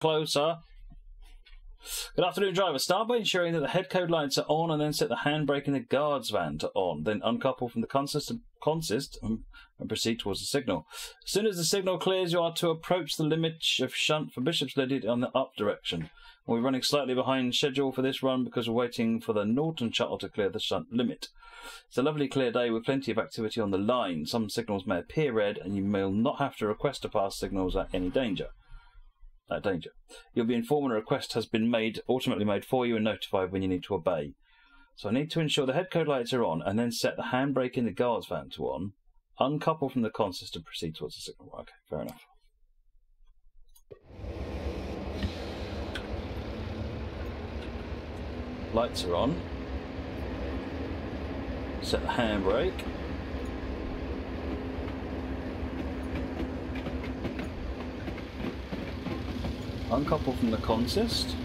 closer. Good afternoon, driver. Start by ensuring that the head code lights are on and then set the handbrake in the guard's van to on. Then uncouple from the consist and proceed towards the signal. As soon as the signal clears, you are to approach the limit of shunt for Bishop's Lady on the up direction. We're running slightly behind schedule for this run because we're waiting for the Norton shuttle to clear the shunt limit. It's a lovely clear day with plenty of activity on the line. Some signals may appear red and you may not have to request to pass signals at any danger. You'll be informed when a request has been made, ultimately made for you, and notified when you need to obey. So I need to ensure the head code lights are on and then set the handbrake in the guard's van to on, uncouple from the consist and proceed towards the signal. Okay, fair enough. Lights are on. Set the handbrake. Uncouple from the consist.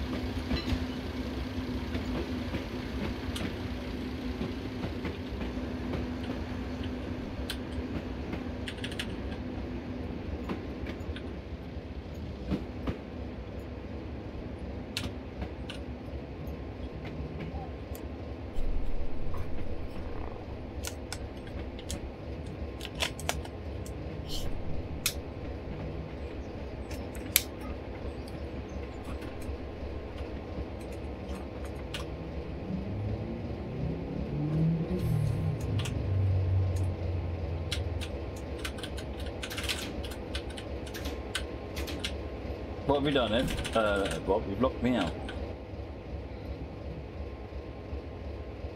What have we done, Ed? Bob, you've locked me out.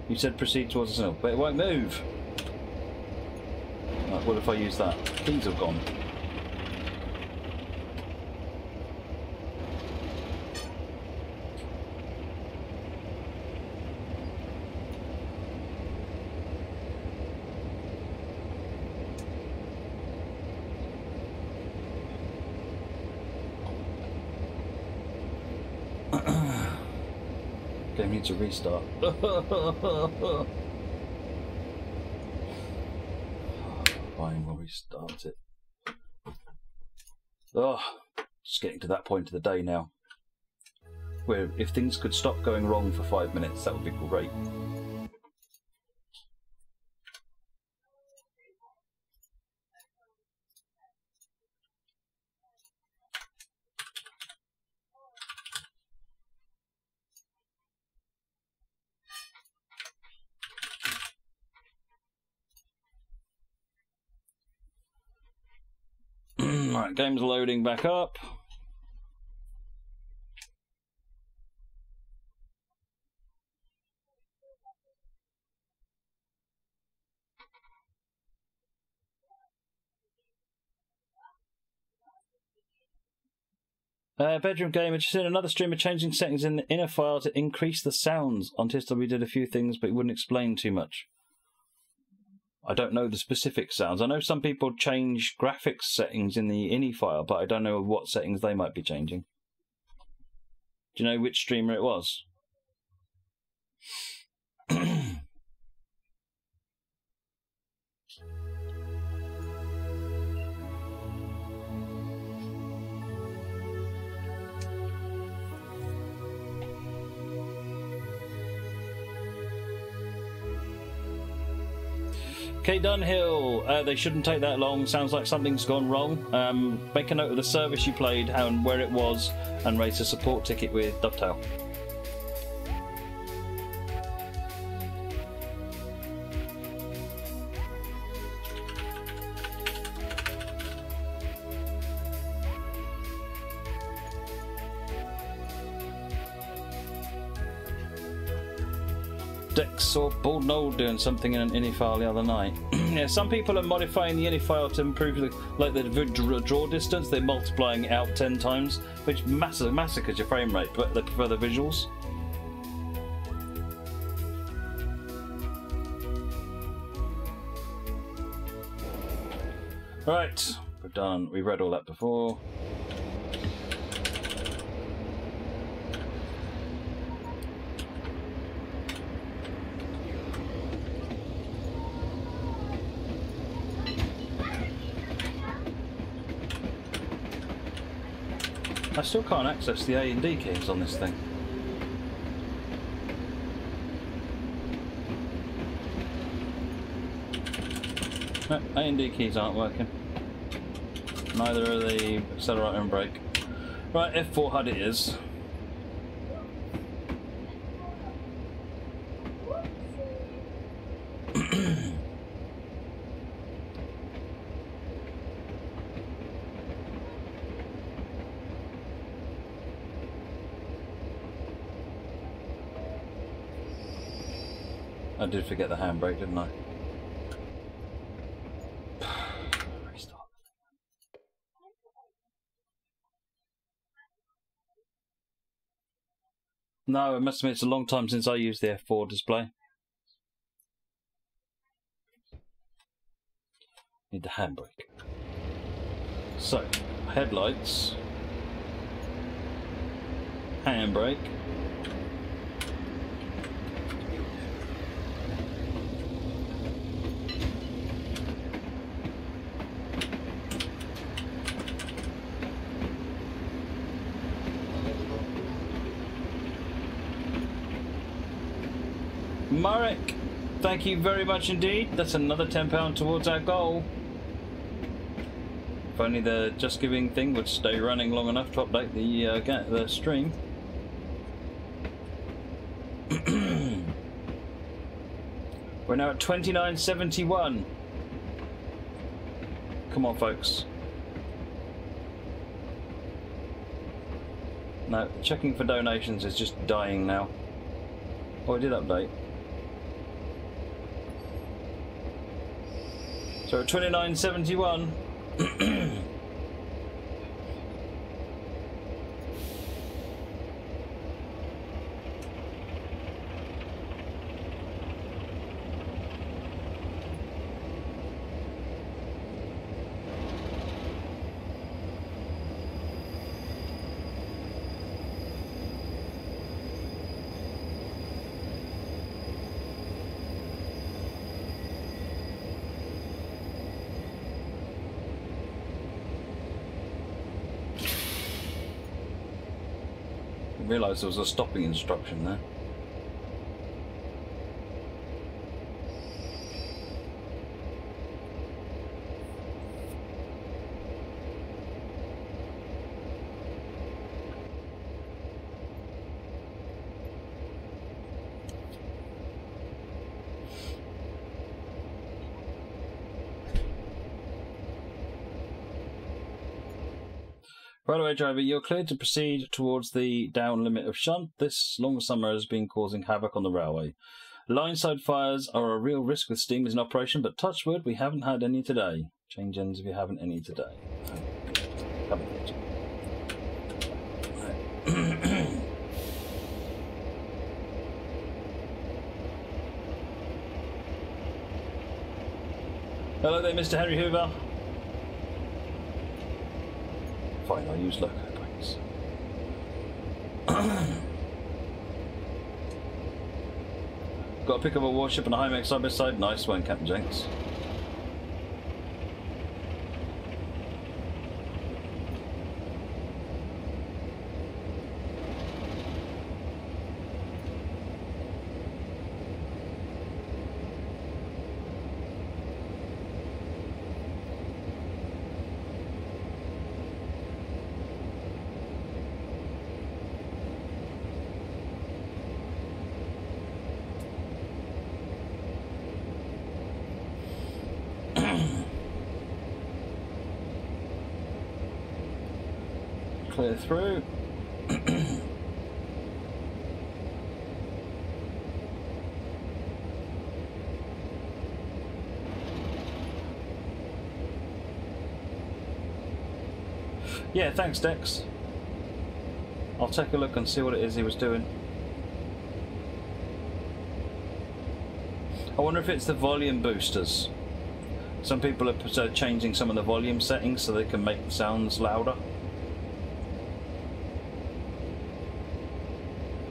You said proceed towards the signal, but it won't move. Right, what if I use that? Keys have gone. Game needs a restart. Fine, we'll restart it. Oh, just getting to that point of the day now, where if things could stop going wrong for 5 minutes, that would be great. Right, game's loading back up. Bedroom gamer just seen another streamer changing settings in the inner file to increase the sounds. On TSW did a few things, but it wouldn't explain too much. I don't know the specific sounds. I know some people change graphics settings in the INI file, but I don't know what settings they might be changing. Do you know which streamer it was? Okay, Dunhill, they shouldn't take that long. Sounds like something's gone wrong. Make a note of the service you played and where it was, and raise a support ticket with Dovetail. Dex or Bald Knoll doing something in an INI file the other night. Yeah, some people are modifying the INI file to improve the draw distance. They're multiplying it out 10 times, which massacres your frame rate, but they prefer the visuals. Right, we're done. We read all that before. still can't access the A and D keys on this thing. No, A and D keys aren't working. Neither are the accelerator and brake. Right, F4 HUD it is. I did forget the handbrake, didn't I? Restart. No, it must admit it's a long time since I used the F4 display. Need the handbrake. So, headlights, handbrake. Marek, thank you very much indeed. That's another £10 towards our goal. If only the Just Giving thing would stay running long enough to update the stream. We're now at 29.71. Come on, folks. No, checking for donations is just dying now. Oh, I did update. So at 29.71. I realised there was a stopping instruction there. Right away, driver, you're cleared to proceed towards the down limit of shunt. This long summer has been causing havoc on the railway. Lineside fires are a real risk with steam is in operation, but touch wood, we haven't had any today. Change ends if you haven't any today. Haven't yet. Hello there, Mr. Henry Hoover. Fine, I'll use loco brakes. Got to pick up a warship and a Hymex side by side. Nice one, Captain Jenks. Clear through. Yeah, thanks, Dex. I'll take a look and see what it is he was doing. I wonder if it's the volume boosters. Some people are changing some of the volume settings so they can make the sounds louder.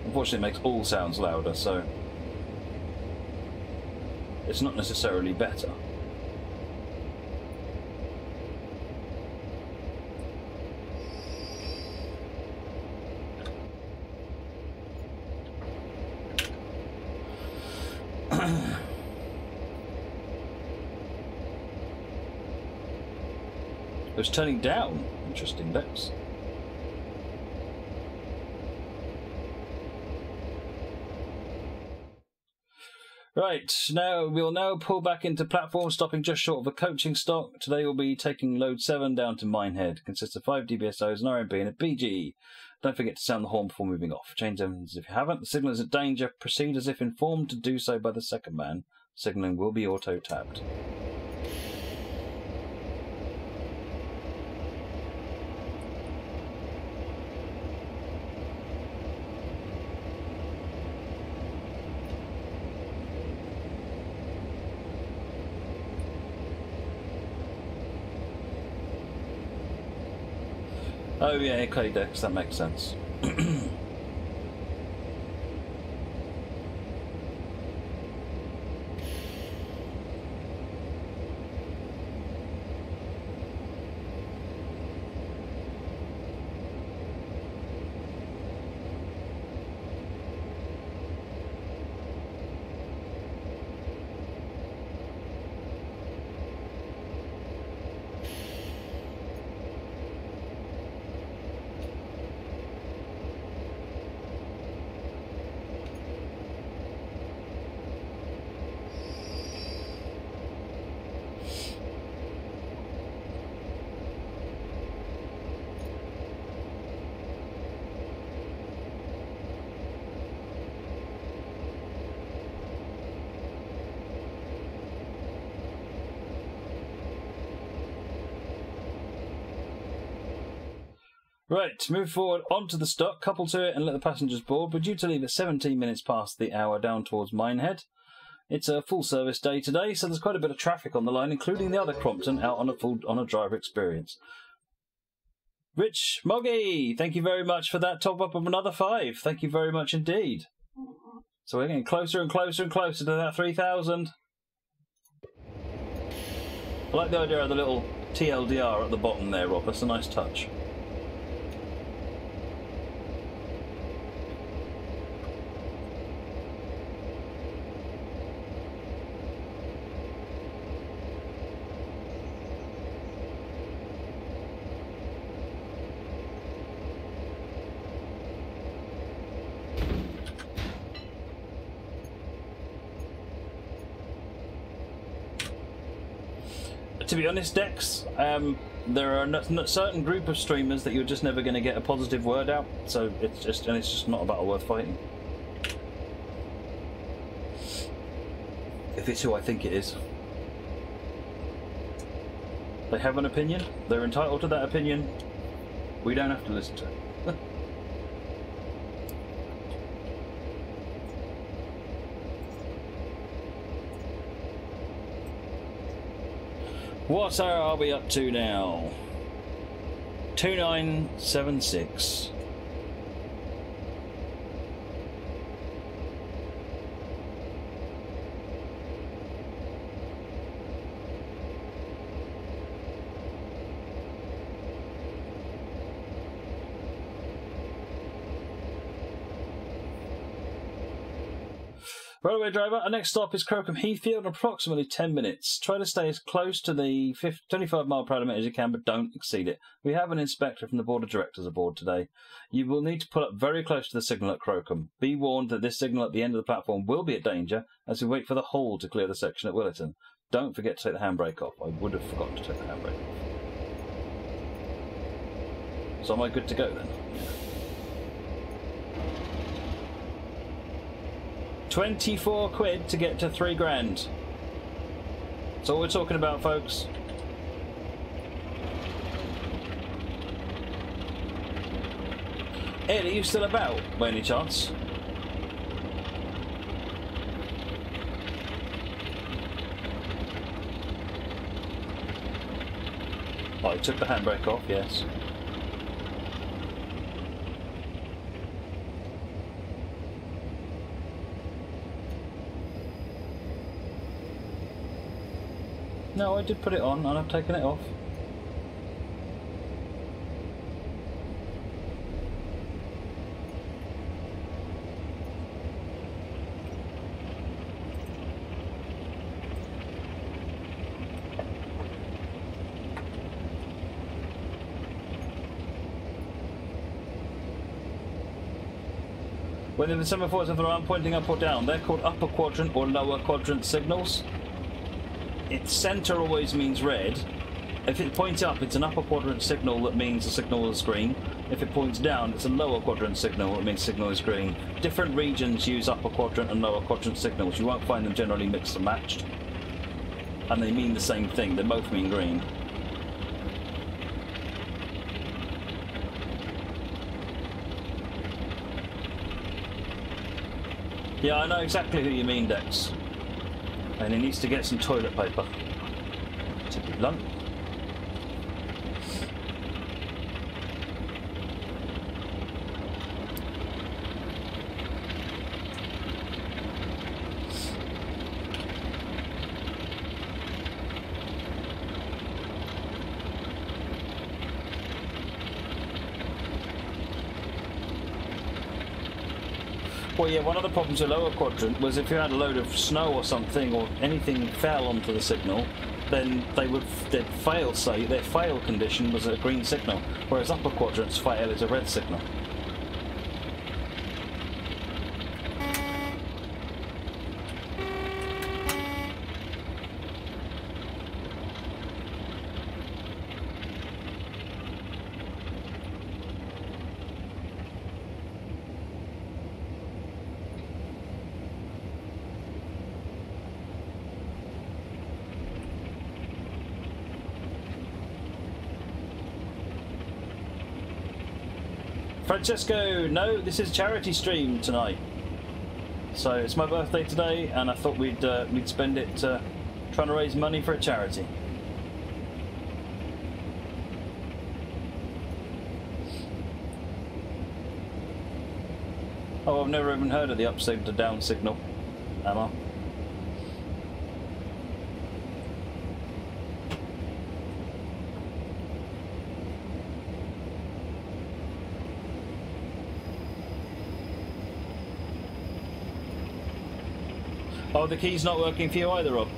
Unfortunately, it makes all sounds louder, so it's not necessarily better. It was turning down. Interesting, Dex. Right, now we'll now pull back into platform, stopping just short of a coaching stock. Today we'll be taking load 7 down to Minehead. Consists of 5 DBSOs, an RMB and a BGE. Don't forget to sound the horn before moving off. Change engines if you haven't. The signal is at danger. Proceed as if informed to do so by the second man. Signalling will be auto-tabbed. Oh yeah, okay, Dex, that makes sense. Right, move forward onto the stock, couple to it and let the passengers board. We're due to leave at 17 minutes past the hour down towards Minehead. It's a full service day today, so there's quite a bit of traffic on the line, including the other Crompton out on a driver experience. Rich Moggy, thank you very much for that top up of another 5. Thank you very much indeed. So we're getting closer and closer and closer to that 3,000. I like the idea of the little TLDR at the bottom there, Rob. That's a nice touch. To be honest, Dex, there are a certain group of streamers that you're just never going to get a positive word out. So it's just not a battle worth fighting. If it's who I think it is, they have an opinion. They're entitled to that opinion. We don't have to listen to it. What are we up to now? 2976. Railway driver, our next stop is Crocombe Heathfield in approximately 10 minutes. Try to stay as close to the 25 mile per hour limit as you can, but don't exceed it. We have an inspector from the Board of Directors aboard today. You will need to pull up very close to the signal at Crocombe. Be warned that this signal at the end of the platform will be at danger as we wait for the hole to clear the section at Willerton. Don't forget to take the handbrake off. I would have forgotten to take the handbrake off. So am I good to go then? Yeah. 24 quid to get to 3 grand. That's all we're talking about, folks. Ed, are you still about, by any chance? Oh, I took the handbrake off, yes. No, I did put it on and I've taken it off. Whether the semaphores have their arm pointing up or down, they're called upper quadrant or lower quadrant signals. Its centre always means red. If it points up, it's an upper quadrant signal that means the signal is green. If it points down, it's a lower quadrant signal that means signal is green. Different regions use upper quadrant and lower quadrant signals. You won't find them generally mixed and matched. And they mean the same thing. They both mean green. Yeah, I know exactly who you mean, Dex. And he needs to get some toilet paper. To be blunt. Well, yeah, one of the problems with lower quadrant was if you had a load of snow or something, or anything fell onto the signal, then they'd fail. Say their fail condition was a green signal, whereas upper quadrant's fail is a red signal. Francesco, no, this is charity stream tonight. So it's my birthday today, and I thought we'd spend it trying to raise money for a charity. Oh, I've never even heard of the upside to down signal, Emma. Oh, the key's not working for you either, Rob.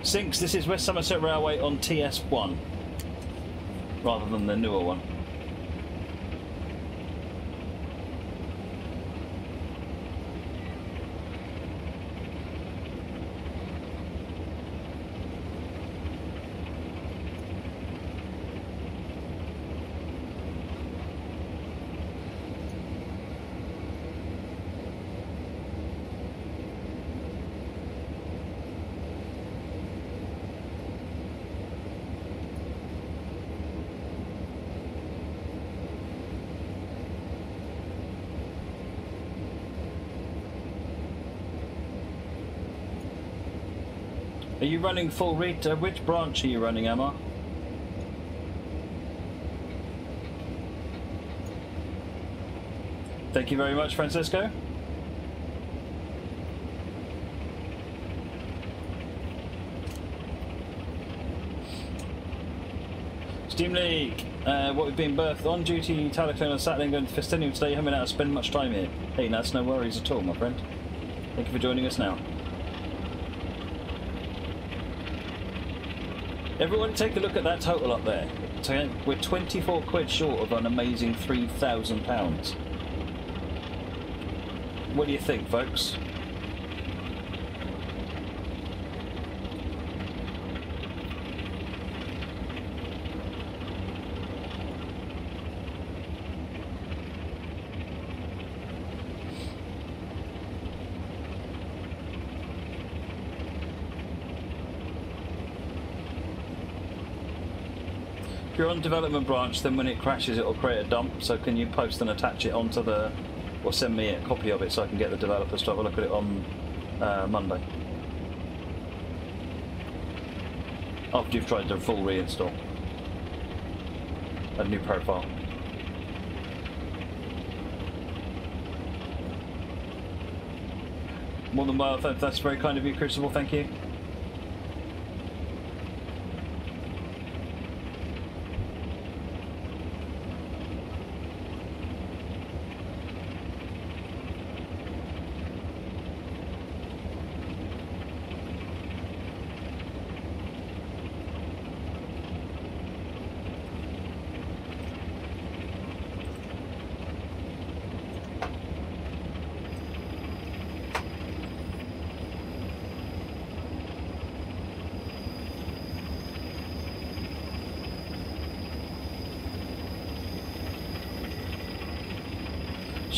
Sinks, this is West Somerset Railway on TS1, rather than the newer one. Are you running full read? Which branch are you running, Emma? Thank you very much, Francisco. Steam League. What we've been birthed on duty, Talaclone on Saturday and going to Festinium today. Haven't been able to spend much time here. Hey, that's no worries at all, my friend. Thank you for joining us now. Everyone take a look at that total up there. We're 24 quid short of an amazing £3,000. What do you think, folks? If you're on development branch, then when it crashes it'll create a dump, so can you post and attach it onto the, or send me a copy of it so I can get the developers to have a look at it on Monday, after you've tried to full reinstall a new profile. More than well, that's very kind of you, Crucible, thank you.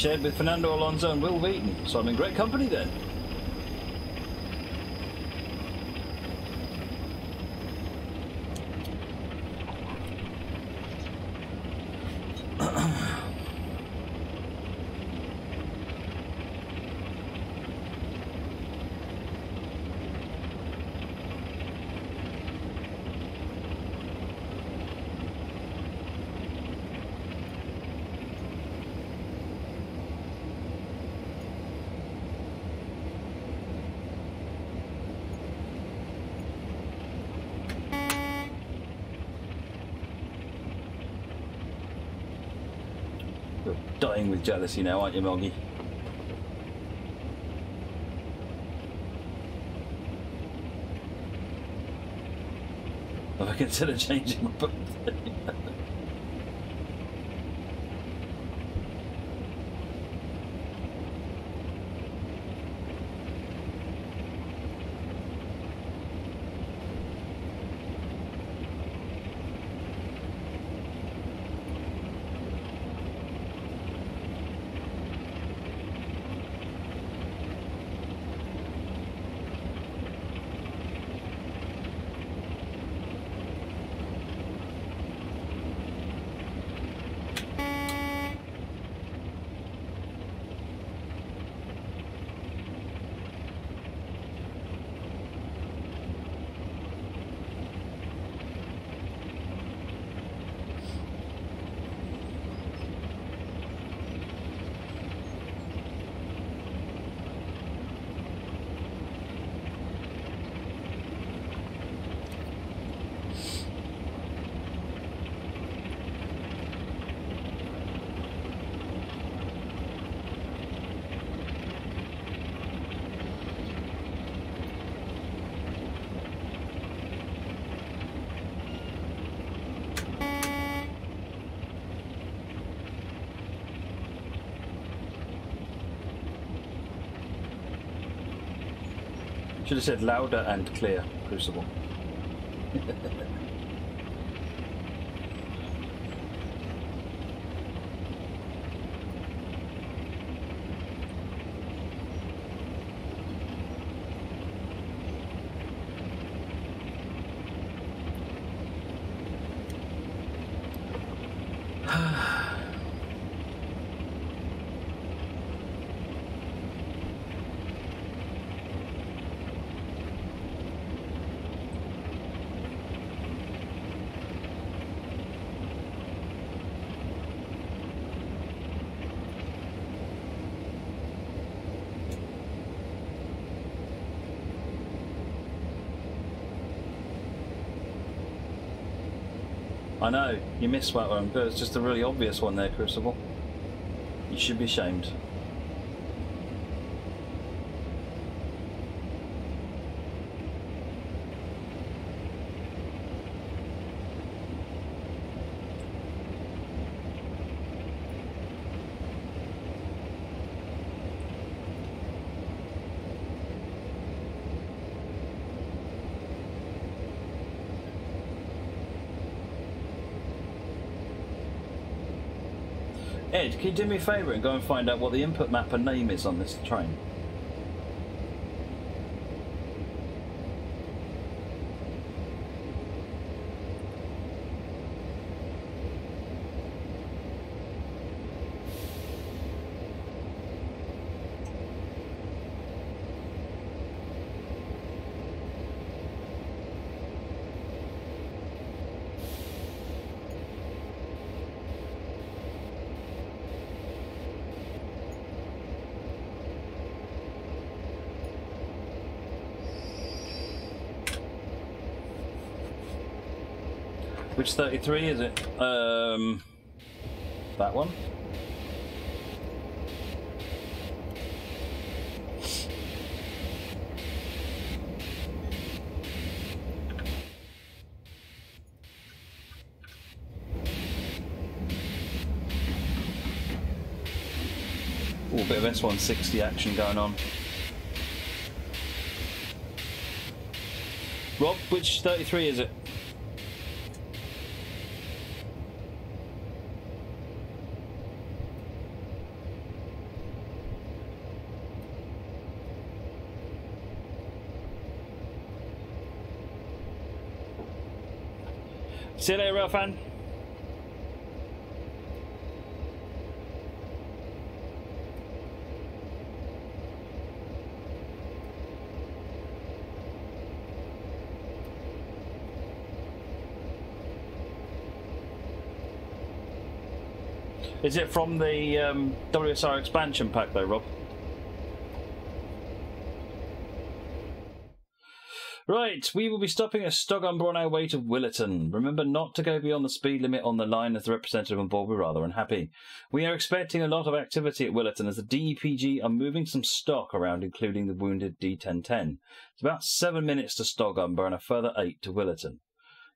shared with Fernando Alonso and Will Wheaton, so I'm in great company then. You're dying with jealousy now, aren't you, Moggy? Have I considered changing my birthday? Should have said louder and clear, Crucible. I know, you missed that one, but it's just a really obvious one there, Crucible. You should be ashamed. Ed, can you do me a favour and go and find out what the input mapper name is on this train? Which 33 is it? That one? Ooh, a bit of S160 action going on. Rob, which 33 is it? See you later, real fan. Is it from the WSR expansion pack though, Rob? Right, we will be stopping at Stogumber on our way to Willerton. Remember not to go beyond the speed limit on the line, as the representative on board will be rather unhappy. We are expecting a lot of activity at Willerton as the DEPG are moving some stock around, including the wounded D1010. It's about 7 minutes to Stogumber and a further 8 to Willerton.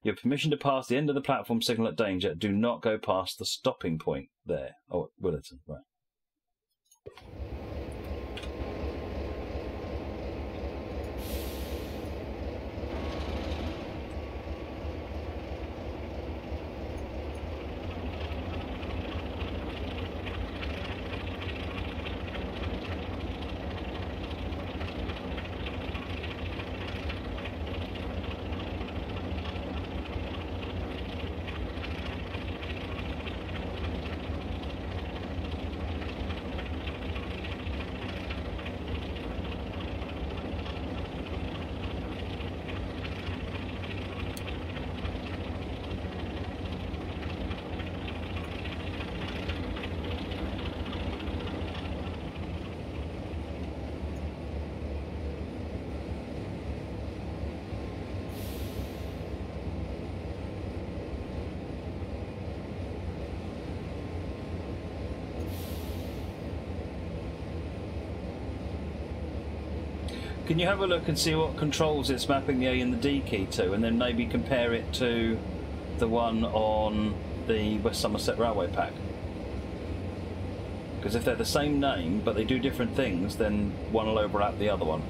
You have permission to pass the end of the platform signal at danger. Do not go past the stopping point there. Oh, at Willerton, right. Can you have a look and see what controls it's mapping the A and the D key to, and then maybe compare it to the one on the West Somerset Railway pack? Because if they're the same name but they do different things, then one will overlap the other one.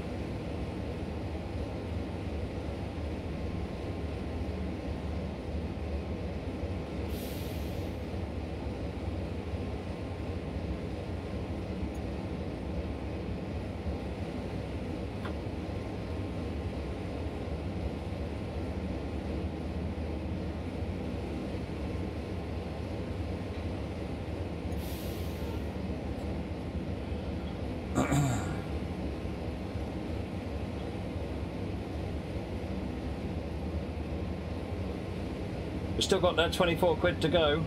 We've still got that 24 quid to go.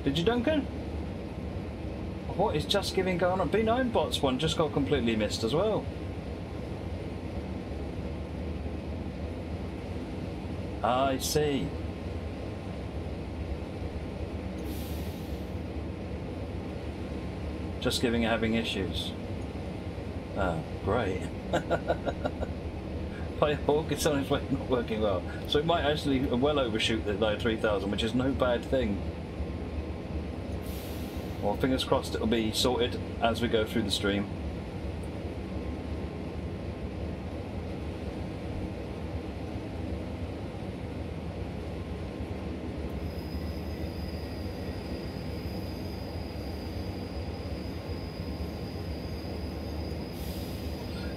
Did you, Duncan? What is just giving going on? B9 bots one just got completely missed as well. I see. Just giving having issues. Ah, great. Firehawk is on its way not working well. So it might actually well overshoot the 3000, which is no bad thing. Well, fingers crossed it'll be sorted as we go through the stream.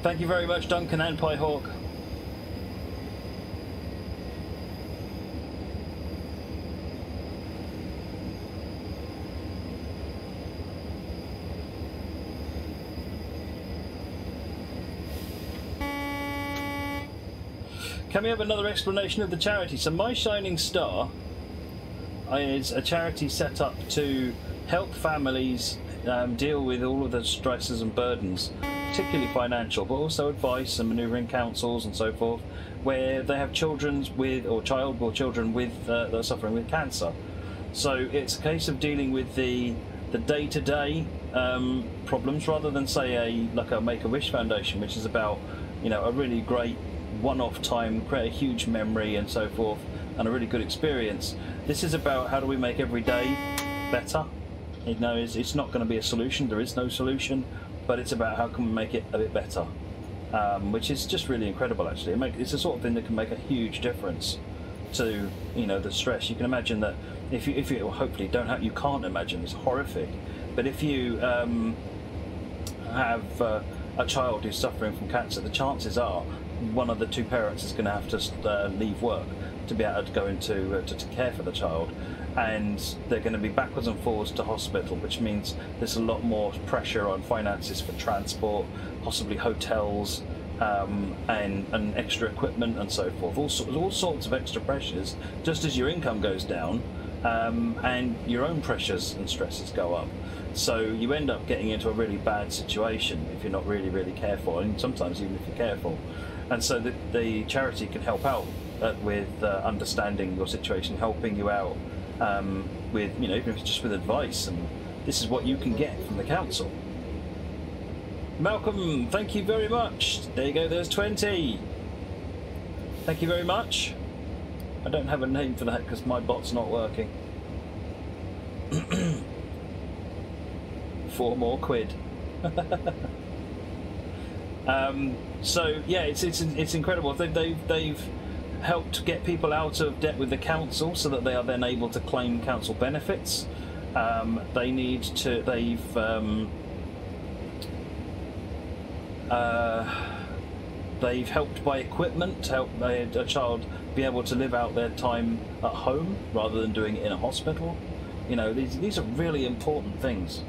Thank you very much, Duncan and Piehawk. Can we have another explanation of the charity? So My Shining Star is a charity set up to help families deal with all of the stresses and burdens, particularly financial, but also advice and manoeuvring councils and so forth, where they have children with, or children with that are suffering with cancer. So it's a case of dealing with the day-to-day problems, rather than say like a Make-A-Wish Foundation, which is about, you know, a really great one-off time, create a huge memory and so forth, and a really good experience. This is about how do we make every day better. You know, it's not going to be a solution. There is no solution, but it's about how can we make it a bit better, which is just really incredible. Actually, it's the sort of thing that can make a huge difference to, you know, the stress. You can imagine that if you hopefully don't have, you can't imagine, it's horrific, but if you have a child who's suffering from cancer, the chances are one of the two parents is going to have to leave work to be able to go into to care for the child, and they're going to be backwards and forwards to hospital, which means there's a lot more pressure on finances for transport, possibly hotels, and extra equipment and so forth. All sorts of extra pressures, just as your income goes down, and your own pressures and stresses go up. So you end up getting into a really bad situation if you're not really careful, and sometimes even if you're careful. And so the charity can help out with understanding your situation, helping you out with, you know, even if it's just with advice, and this is what you can get from the council. Malcolm, thank you very much. There you go, there's 20. Thank you very much. I don't have a name for that because my bot's not working. 4 more quid. So yeah, it's incredible. They've helped get people out of debt with the council so that they are then able to claim council benefits. They've helped buy equipment to help a child be able to live out their time at home rather than doing it in a hospital. You know, these are really important things.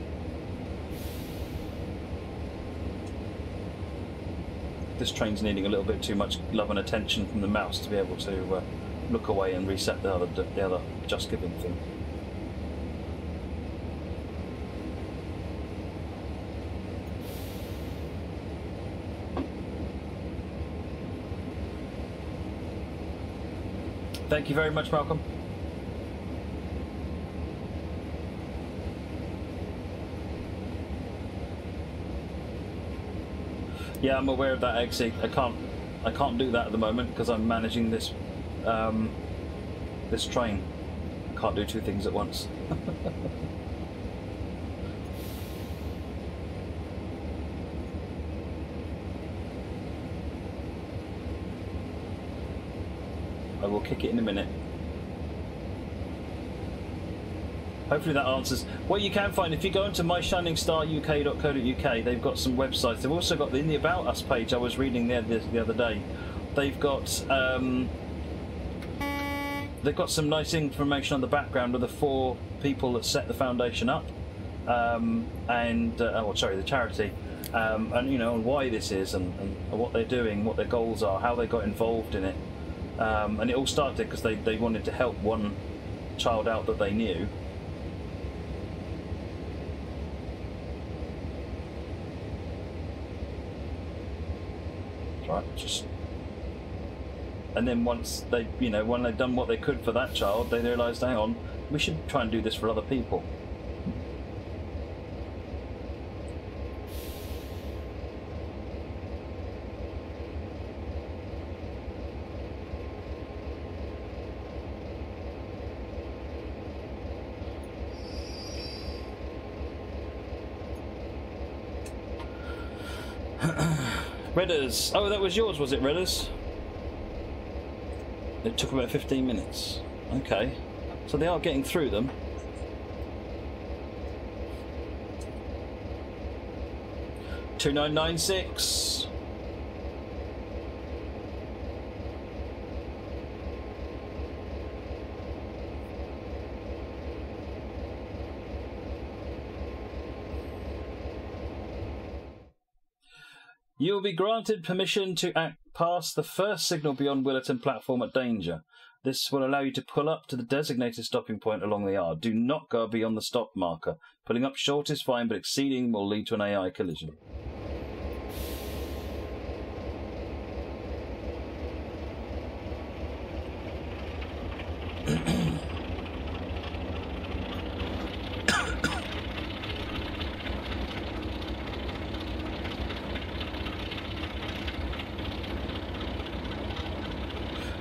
This train's needing a little bit too much love and attention from the mouse to be able to look away and reset the other Just Giving thing. Thank you very much, Malcolm. Yeah, I'm aware of that, Eggsy. I can't do that at the moment because I'm managing this this train. I can't do 2 things at once. I will kick it in a minute. Hopefully that answers. What you can find, if you go into myshiningstaruk.co.uk, they've got some websites. They've also got in the About Us page, I was reading there the other day, they've got some nice information on the background of the 4 people that set the foundation up, the charity, and you know, and why this is, and what they're doing, what their goals are, how they got involved in it, and it all started because they wanted to help one child out that they knew. Right, and then once they, you know, when they've done what they could for that child, they realised, hang on, we should try and do this for other people. Redders. Oh, that was yours, was it, Redders? It took about 15 minutes. Okay. So they are getting through them. $29.96. You will be granted permission to pass the first signal beyond Willerton platform at danger. This will allow you to pull up to the designated stopping point along the yard. Do not go beyond the stop marker. Pulling up short is fine, but exceeding will lead to an AI collision.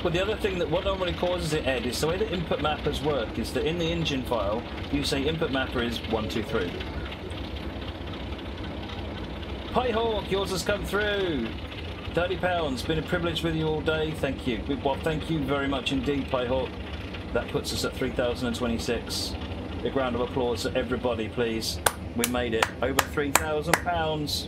Well, the other thing that what normally causes it, Ed, is the way that input mappers work is that in the engine file you say input mapper is 123. Hi Hawk, yours has come through. £30. Been a privilege with you all day. Thank you. Well, thank you very much indeed, Hi Hawk. That puts us at 3,026. Big round of applause to everybody, please. We made it. Over £3,000.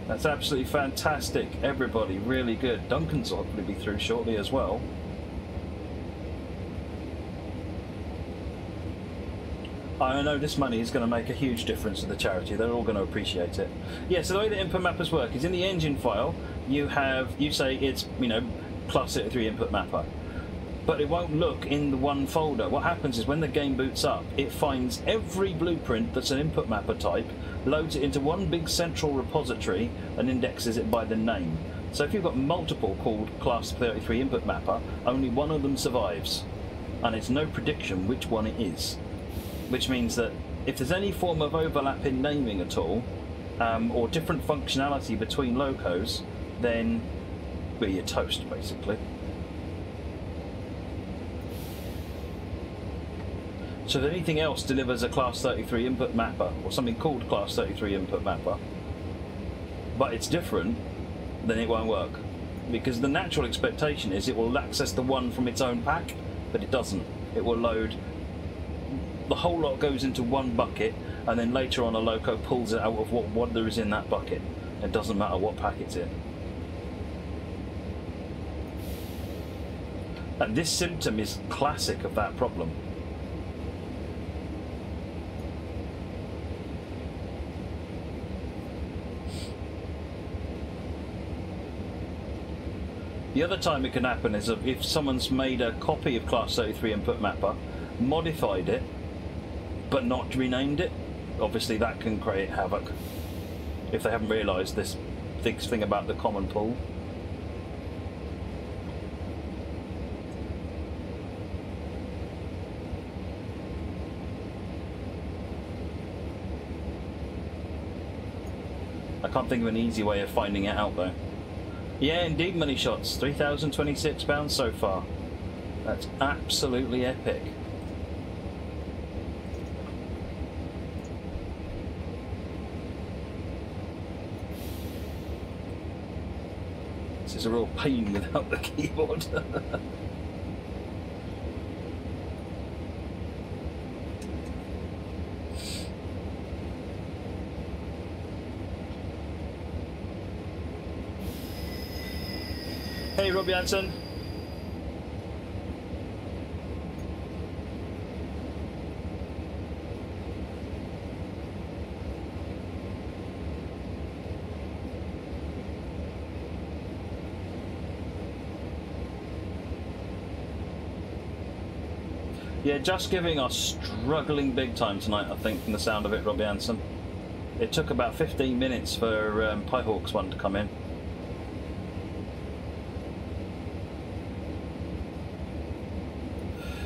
That's absolutely fantastic, everybody. Really good. Duncan's will hopefully be through shortly as well. I know this money is going to make a huge difference to the charity. They're all going to appreciate it. Yeah, so the way the input mappers work is in the engine file, you say it's, you know, class 33 input mapper. But it won't look in the one folder. What happens is when the game boots up, it finds every blueprint that's an input mapper type, loads it into one big central repository, and indexes it by the name. So if you've got multiple called class 33 input mapper, only one of them survives. And it's no prediction which one it is. Which means that if there's any form of overlap in naming at all, or different functionality between locos, then well, you're toast, basically. So if anything else delivers a class 33 input mapper, or something called class 33 input mapper, but it's different, then it won't work. Because the natural expectation is it will access the one from its own pack, but it doesn't. It will load... The whole lot goes into one bucket, and then later on a loco pulls it out of what there is in that bucket. It doesn't matter what pack it's in. And this symptom is classic of that problem. The other time it can happen is if someone's made a copy of class 33 input mapper, modified it, but not renamed it. Obviously that can create havoc if they haven't realised this thing about the common pool. I can't think of an easy way of finding it out though. Yeah, indeed, money shots. £3,026 so far. That's absolutely epic. This is a real pain without the keyboard. Hey, Robbie Hanson. Yeah, Just Giving are struggling big time tonight, I think, from the sound of it, Robbie Hanson. It took about 15 minutes for Piehawk's one to come in.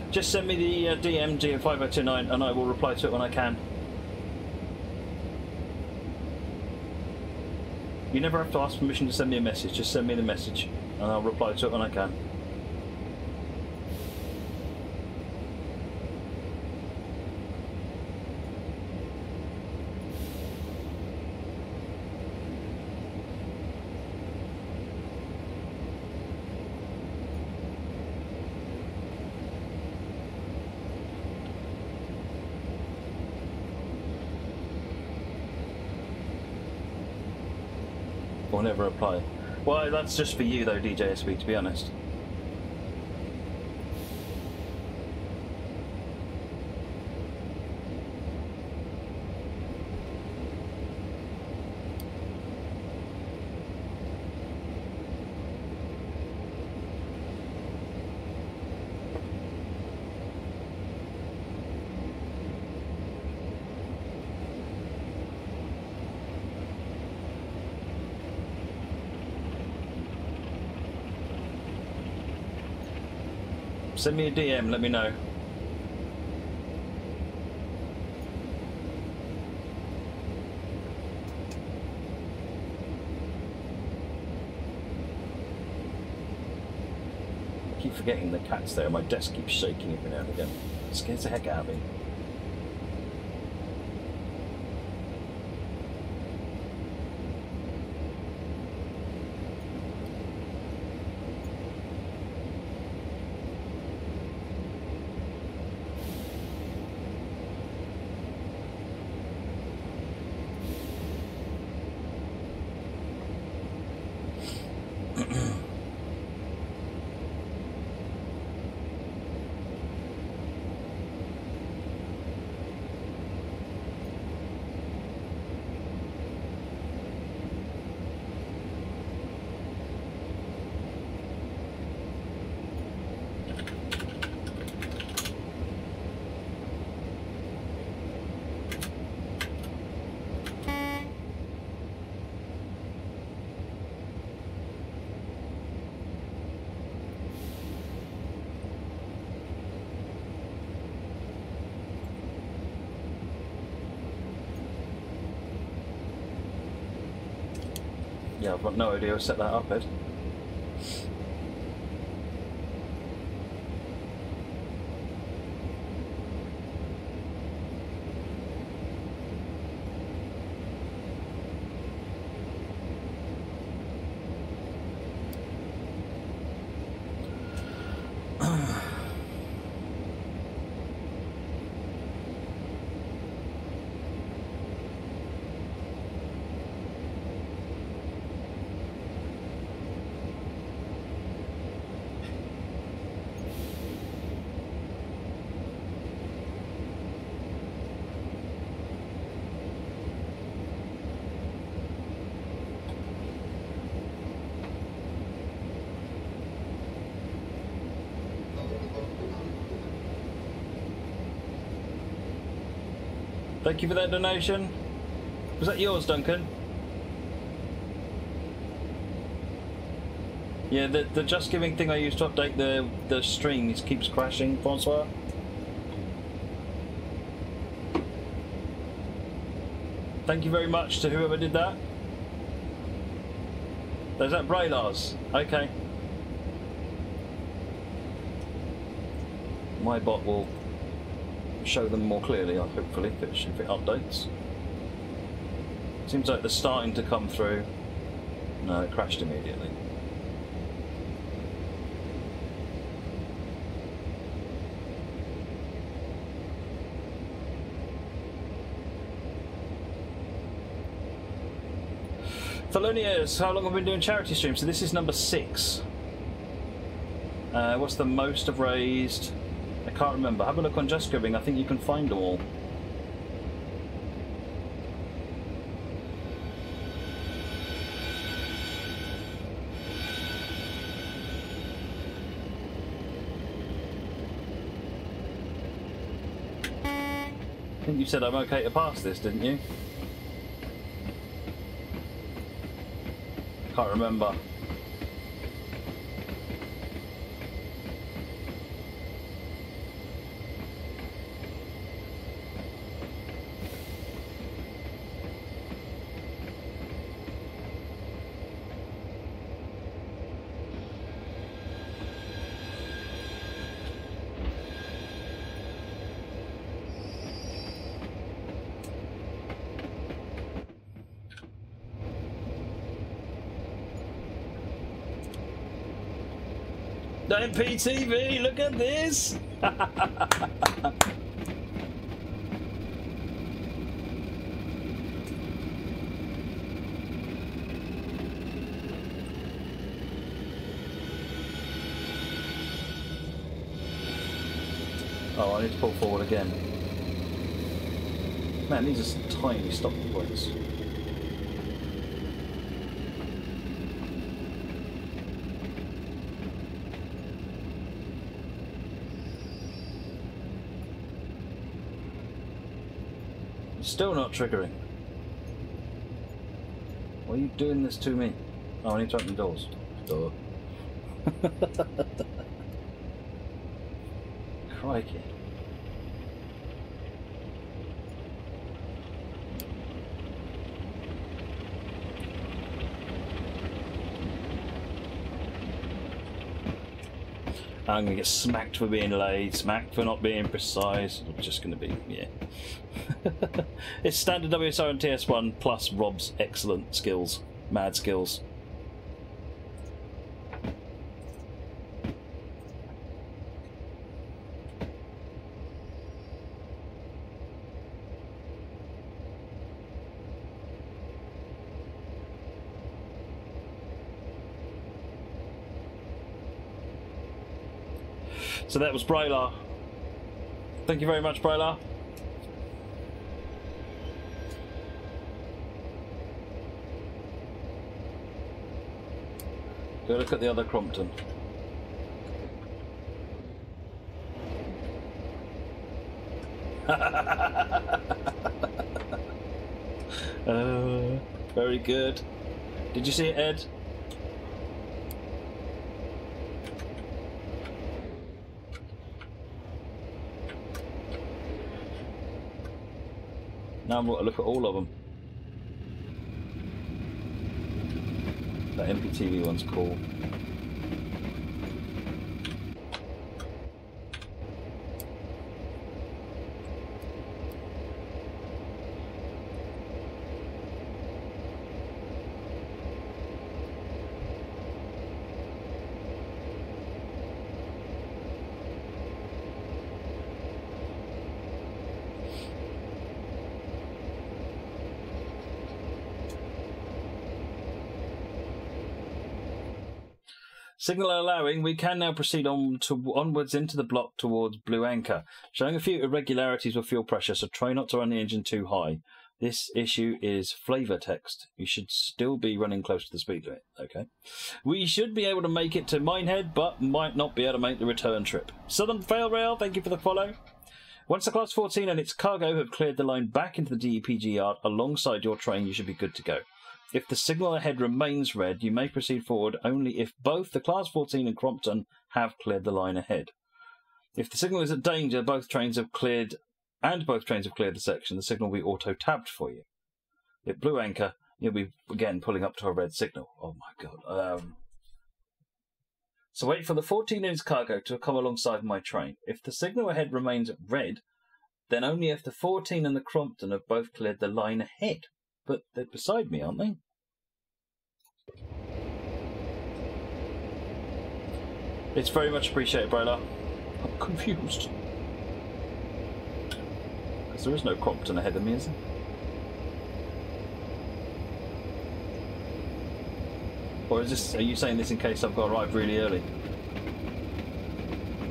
Just send me the DM GM5029 and I will reply to it when I can. You never have to ask permission to send me a message, just send me the message and I'll reply to it when I can. Or never apply. Well, that's just for you though, DJSB, to be honest. Send me a DM, let me know. I keep forgetting the cat's there, my desk keeps shaking every now and again. Scares the heck out of me. Yeah, I've got no idea who set that up, Ed. Thank you for that donation. Was that yours, Duncan? Yeah, the Just Giving thing I used to update the stream keeps crashing, Francois. Thank you very much to whoever did that. Is that Braylars? Okay. My bot will show them more clearly, hopefully, if it updates. Seems like they're starting to come through. No, it crashed immediately. Thelonious, how long have we been doing charity streams? So this is number 6. What's the most I've raised? I can't remember. Have a look on Just Giving. I think you can find them all. I think you said I'm okay to pass this, didn't you? Can't remember. MattPlaysTV, look at this! Oh, I need to pull forward again. Man, these are some tiny stopping points. Still not triggering. Why are you doing this to me? Oh, I need to open the doors. Duh. Crikey. I'm going to get smacked for being late, smacked for not being precise. It's just going to be, yeah. It's standard WSR and TS1 plus Rob's excellent skills, mad skills. So that was Brylar. Thank you very much, Brylar. Go look at the other Crompton. Very good. Did you see it, Ed? Now I'm going to look at all of them. That MPTV one's cool. Signal allowing, we can now proceed onwards into the block towards Blue Anchor, showing a few irregularities with fuel pressure, so try not to run the engine too high. This issue is flavour text. You should still be running close to the speed limit, okay? We should be able to make it to Minehead, but might not be able to make the return trip. Southern Fail Rail, thank you for the follow. Once the Class 14 and its cargo have cleared the line back into the DEPG yard alongside your train, you should be good to go. If the signal ahead remains red, you may proceed forward only if both the Class 14 and Crompton have cleared the line ahead. If the signal is at danger, both trains have cleared the section, the signal will be auto-tabbed for you. At Blue Anchor, you'll be, again, pulling up to a red signal. Oh my god. So wait for the 14 and its cargo to come alongside my train. If the signal ahead remains red, then only if the 14 and the Crompton have both cleared the line ahead. But they're beside me, aren't they? It's very much appreciated, Bryla. I'm confused. Because there is no Crompton ahead of me, is there? Or is this, are you saying this in case I've got to arrive really early?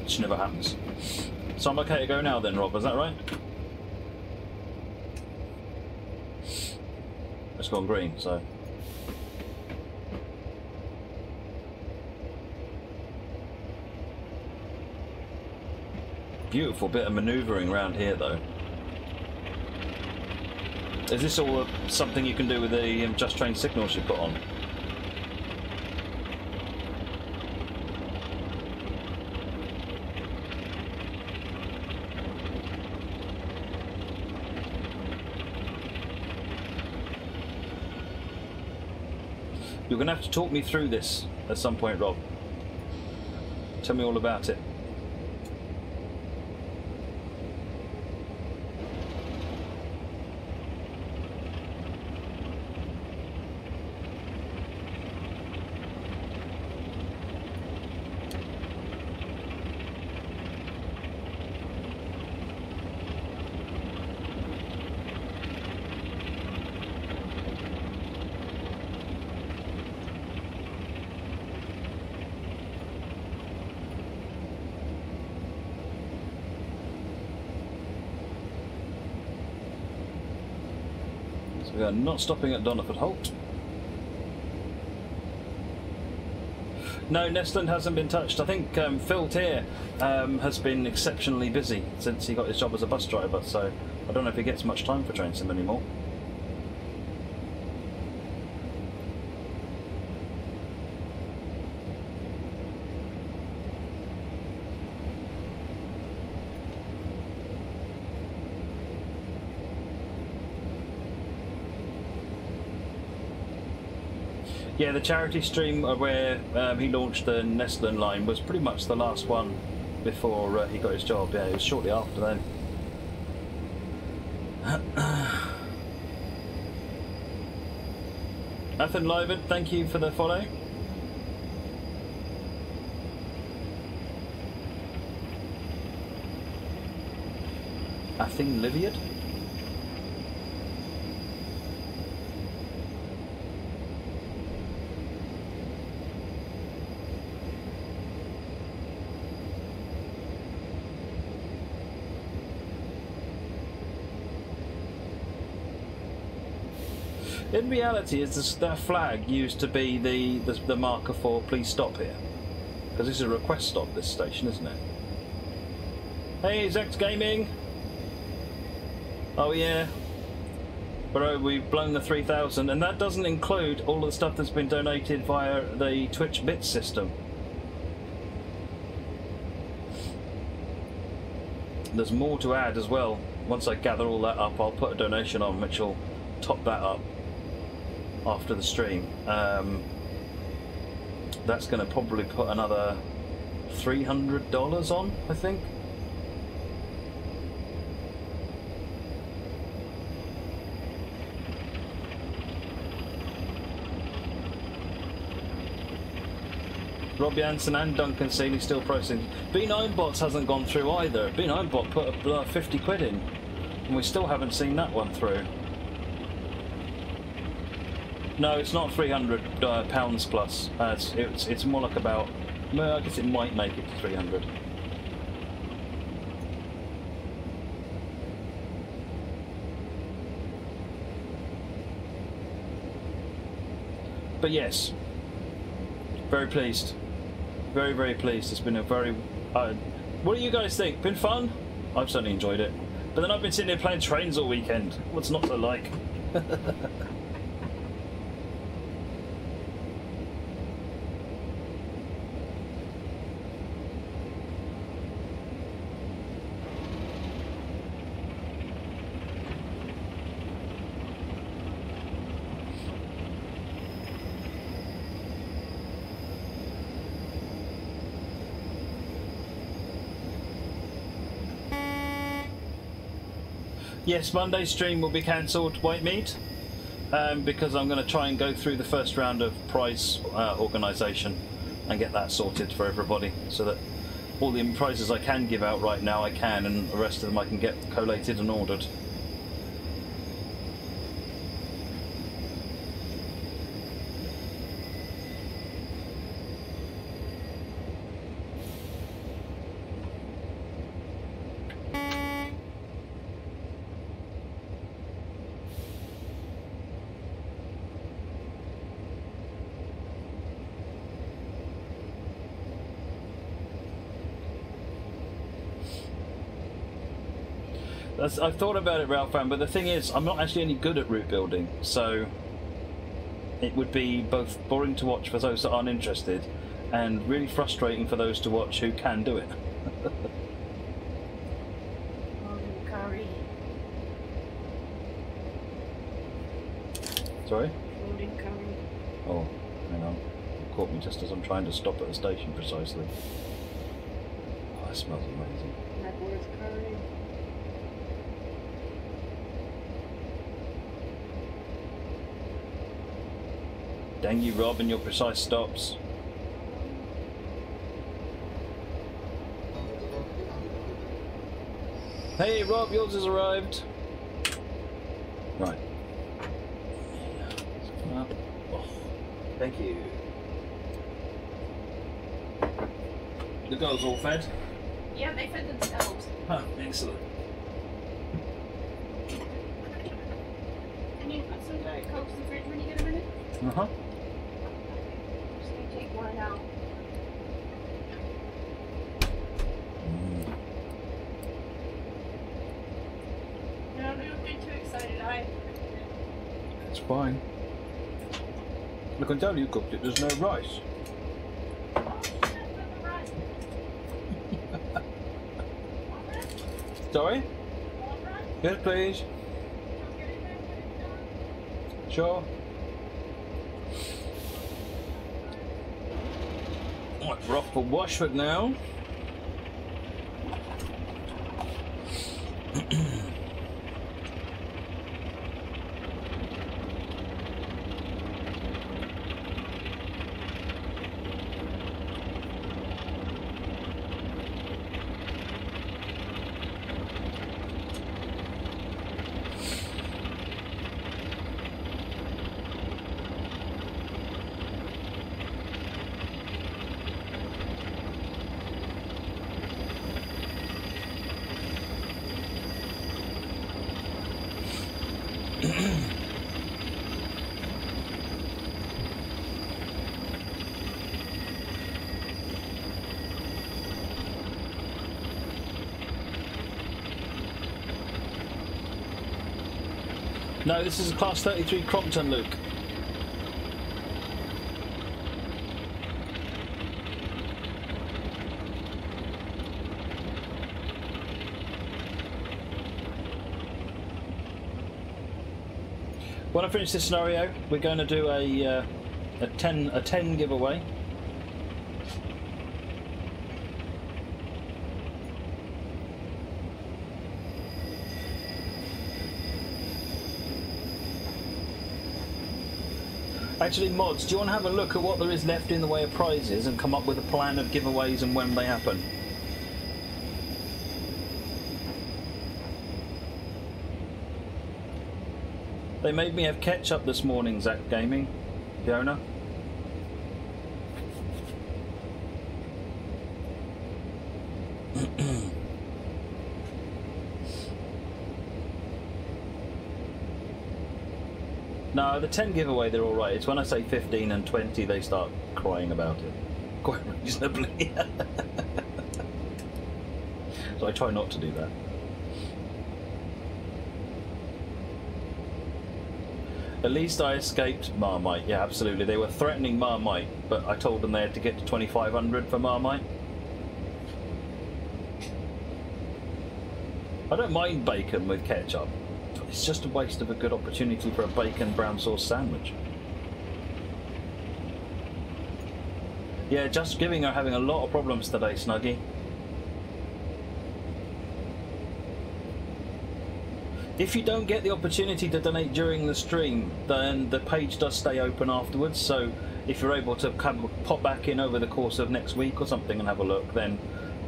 Which never happens. So I'm okay to go now then, Rob, is that right? It's gone green, so... Beautiful bit of manoeuvring around here, though. Is this all something you can do with the Just Train signals you put on? You're going to have to talk me through this at some point, Rob. Tell me all about it. We are not stopping at Doniford Holt. No, Nestland hasn't been touched. I think Phil Tier has been exceptionally busy since he got his job as a bus driver, so I don't know if he gets much time for train sim anymore. Yeah, the charity stream where he launched the Nestle line was pretty much the last one before he got his job. Yeah, it was shortly after then. Athen Livid, thank you for the follow. Athen Liviad? In reality, is that flag used to be the marker for please stop here? Because this is a request stop, this station, isn't it? Hey, Zex Gaming! Oh yeah. Bro, we've blown the 3,000, and that doesn't include all of the stuff that's been donated via the Twitch bits system. There's more to add as well. Once I gather all that up, I'll put a donation on which will top that up after the stream. That's going to probably put another $300 on, I think. Rob Jansen and Duncan Seeley still processing. B9bots hasn't gone through either. B9bot put 50 quid in, and we still haven't seen that one through. No, it's not 300 pounds plus. It's more like about. Well, I guess it might make it to 300. But yes, very pleased. Very, very pleased. It's been a very... what do you guys think? Been fun? I've certainly enjoyed it. But then I've been sitting here playing trains all weekend. What's not to like? Yes, Monday's stream will be cancelled, Whitemeat, because I'm going to try and go through the first round of prize organisation and get that sorted for everybody, so that all the prizes I can give out right now I can, and the rest of them I can get collated and ordered. I've thought about it, Ralph, but the thing is, I'm not actually any good at route building, so it would be both boring to watch for those that aren't interested and really frustrating for those to watch who can do it. Curry. Sorry? Loading curry. Oh, hang on. You caught me just as I'm trying to stop at the station precisely. Oh, it smells amazing. Matt's curry. Dang you, Rob, and your precise stops. Hey, Rob, yours has arrived. Right. Oh, thank you. The girls all fed? Yeah, they fed themselves. Huh, excellent. Can you put some Diet Cokes in the fridge when you get a minute? Uh-huh. Just gonna take one out. No, don't get too excited, It's fine. I can tell you cooked it, there's no rice. Oh, shit, put the rice. Sorry? Want rice? Yes, please. Don't get it back when it's done. Sure. Right, we're off for Washford now. No, this is a Class 33 Crompton, Luke. When I finish this scenario, we're going to do a 10 giveaway. Actually, mods, do you want to have a look at what there is left in the way of prizes and come up with a plan of giveaways and when they happen? They made me have ketchup this morning, Zach Gaming. Fiona? No, the 10 giveaway, they're alright. It's when I say 15 and 20 they start crying about it. Quite reasonably. So I try not to do that. At least I escaped Marmite. Yeah, absolutely. They were threatening Marmite, but I told them they had to get to 2,500 for Marmite. I don't mind bacon with ketchup. It's just a waste of a good opportunity for a bacon brown sauce sandwich. Yeah, Just Giving are having a lot of problems today, Snuggy. If you don't get the opportunity to donate during the stream, then the page does stay open afterwards. So if you're able to pop back in over the course of next week or something and have a look, then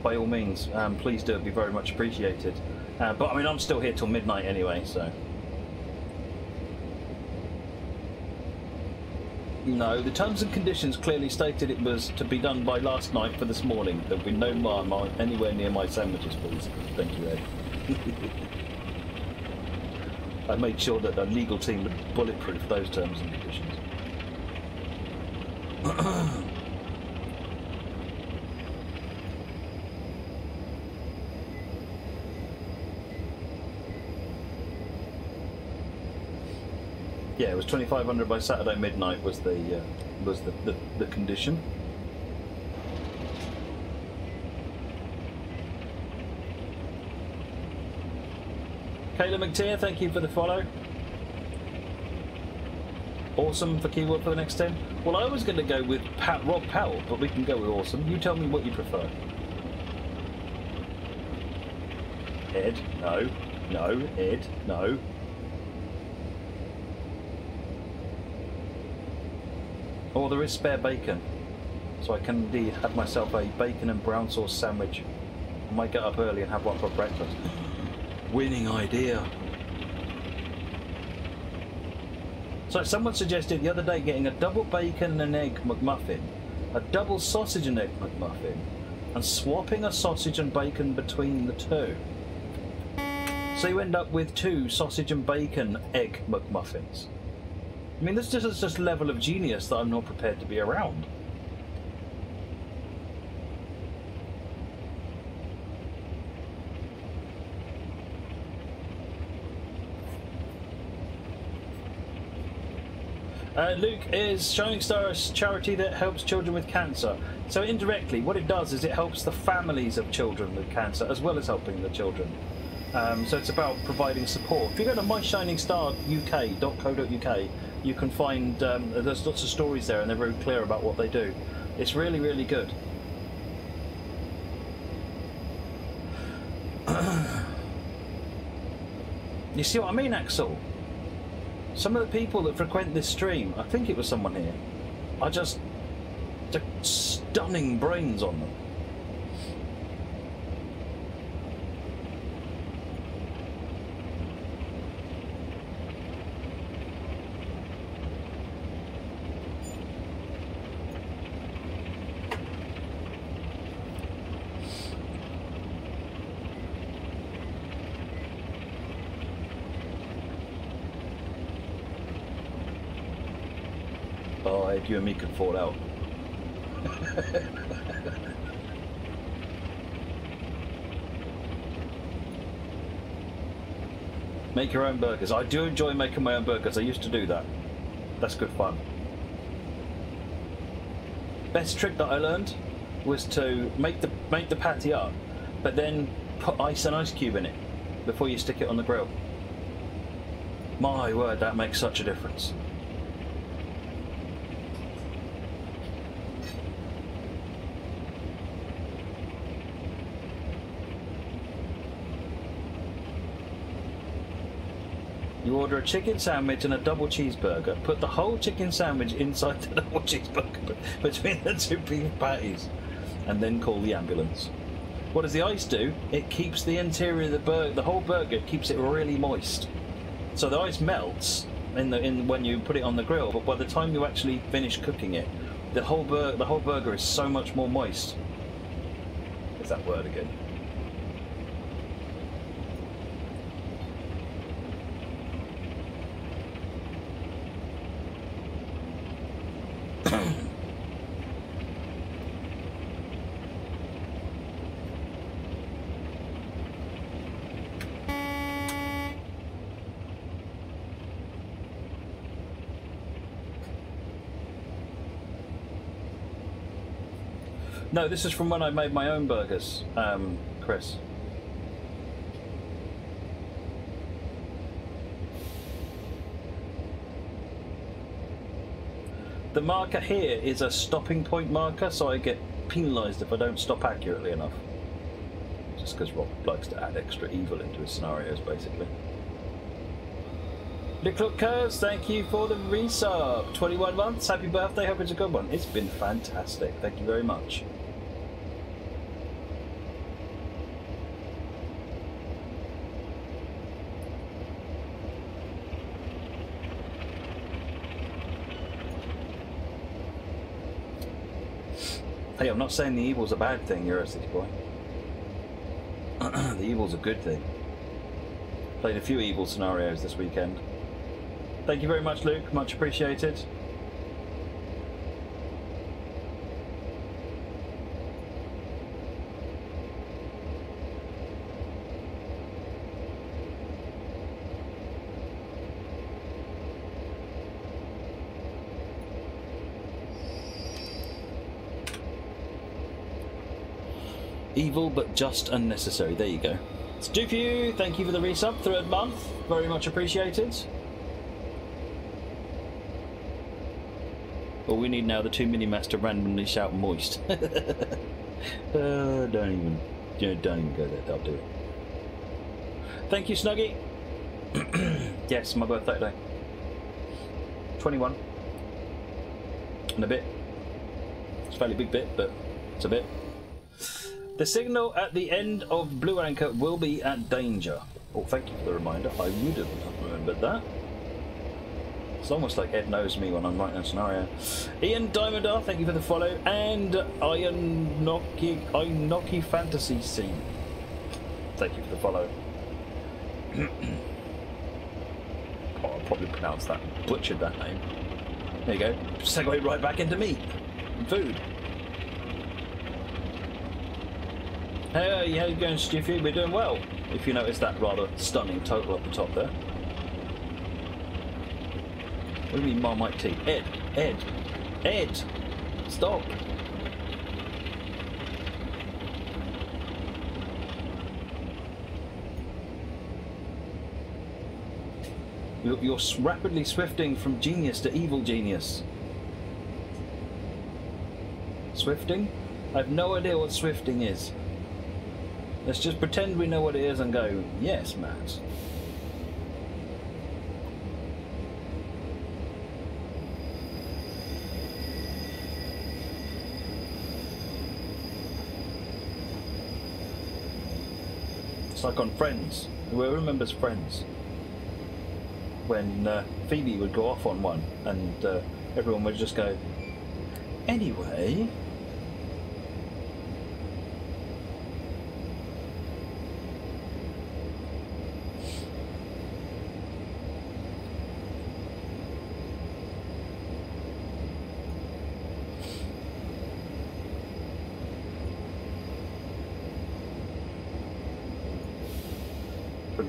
by all means, please do. It'd be very much appreciated. But I mean, I'm still here till midnight anyway, so. No, the terms and conditions clearly stated it was to be done by last night for this morning. There'll be no Marmite anywhere near my sandwiches, please. Thank you, Ed. I made sure that the legal team would bulletproof those terms and conditions. Yeah, it was 2,500 by Saturday midnight was the condition. Kayla McTeer, thank you for the follow. Awesome for keyword for the next 10. Well, I was going to go with Rob Powell, but we can go with awesome. You tell me what you prefer. Ed, no. No, Ed, no. Oh, there is spare bacon. So I can indeed have myself a bacon and brown sauce sandwich. I might get up early and have one for breakfast. Winning idea. So someone suggested the other day getting a double bacon and an egg McMuffin, a double sausage and egg McMuffin, and swapping a sausage and bacon between the two. So you end up with 2 sausage and bacon egg McMuffins. I mean, this is just a level of genius that I'm not prepared to be around. Luke, is Shining Star a charity that helps children with cancer? So indirectly, what it does is it helps the families of children with cancer as well as helping the children. So it's about providing support. If you go to myshiningstaruk.co.uk, you can find there's lots of stories there and they're very clear about what they do. It's really, really good. You see what I mean, Axel? Some of the people that frequent this stream, I think it was someone here, are just stunning brains on them. Oh, you and me could fall out. Make your own burgers. I do enjoy making my own burgers. I used to do that. That's good fun. Best trick that I learned was to make the patty up, but then put an ice cube in it before you stick it on the grill. My word, that makes such a difference. You order a chicken sandwich and a double cheeseburger. Put the whole chicken sandwich inside the double cheeseburger between the two beef patties, and then call the ambulance. What does the ice do? It keeps the interior of the burger, the whole burger, keeps it really moist. So the ice melts when you put it on the grill, but by the time you actually finish cooking it, the whole burger is so much more moist. There's that word again. No, this is from when I made my own burgers, Chris. The marker here is a stopping point marker, so I get penalised if I don't stop accurately enough. Just because Rob likes to add extra evil into his scenarios, basically. Licklookers, thank you for the resub. 21 months, happy birthday, hope it's a good one. It's been fantastic, thank you very much. Hey, I'm not saying the evil's a bad thing, you're a city boy. The evil's a good thing. Played a few evil scenarios this weekend. Thank you very much, Luke, much appreciated. Evil but just unnecessary. There you go. Stuphew, thank you for the resub. 3rd month. Very much appreciated. All we need now, the 2 mini-mats to randomly shout moist. Don't even go there. I'll do it. Thank you, Snuggie. Yes, my birthday today. 21. And a bit. It's a fairly big bit, but it's a bit. The signal at the end of Blue Anchor will be at danger. Oh, thank you for the reminder. I would have remembered that. It's almost like Ed knows me when I'm writing a scenario. Ian Diamondar, thank you for the follow. And Iron Noki Fantasy Scene. Thank you for the follow. Oh, I'll probably pronounce that. Butchered that name. There you go. Segue right back into meat and food. Hey, how you going, Stiffy? We're doing well. If you notice that rather stunning total up the top there. What do you mean, Marmite tea? Ed! Stop! You're rapidly swifting from genius to evil genius. Swifting? I have no idea what swifting is. Let's just pretend we know what it is and go, yes, Matt. like on Friends. Who remembers Friends? When Phoebe would go off on one and everyone would just go, anyway.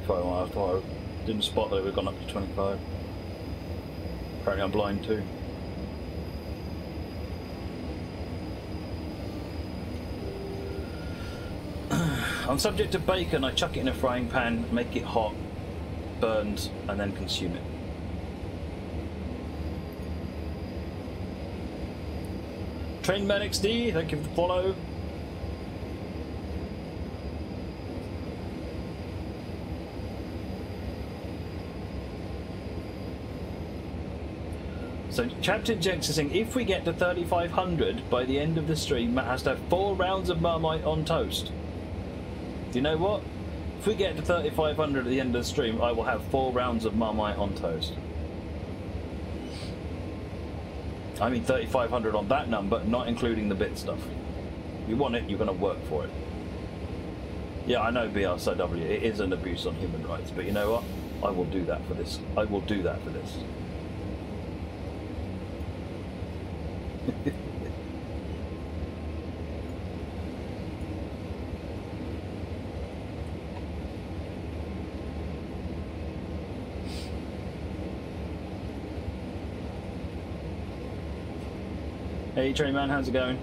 I thought I didn't spot that it had gone up to 25. Apparently I'm blind too. On subject of bacon, I chuck it in a frying pan, make it hot, burned, and then consume it. Trainman XD, thank you for the follow. So Captain Jenks is saying, if we get to 3,500 by the end of the stream, Matt has to have 4 rounds of Marmite on toast. Do you know what? If we get to 3,500 at the end of the stream, I will have 4 rounds of Marmite on toast. I mean 3,500 on that number, not including the bit stuff. If you want it, you're going to work for it. Yeah, I know BRSW, it is an abuse on human rights, but you know what? I will do that for this. I will do that for this. Hey Train Man, how's it going?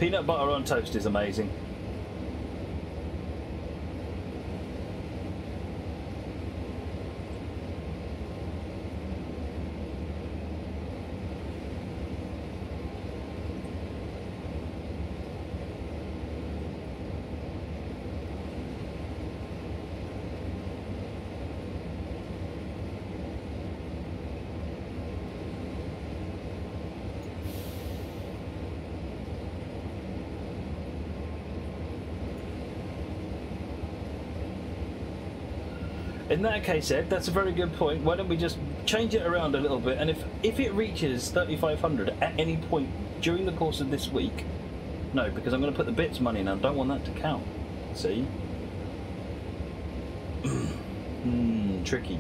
Peanut butter on toast is amazing. In that case, Ed, that's a very good point. Why don't we just change it around a little bit, and if it reaches 3,500 at any point during the course of this week, no, because I'm going to put the bits money in, I don't want that to count. See? Tricky.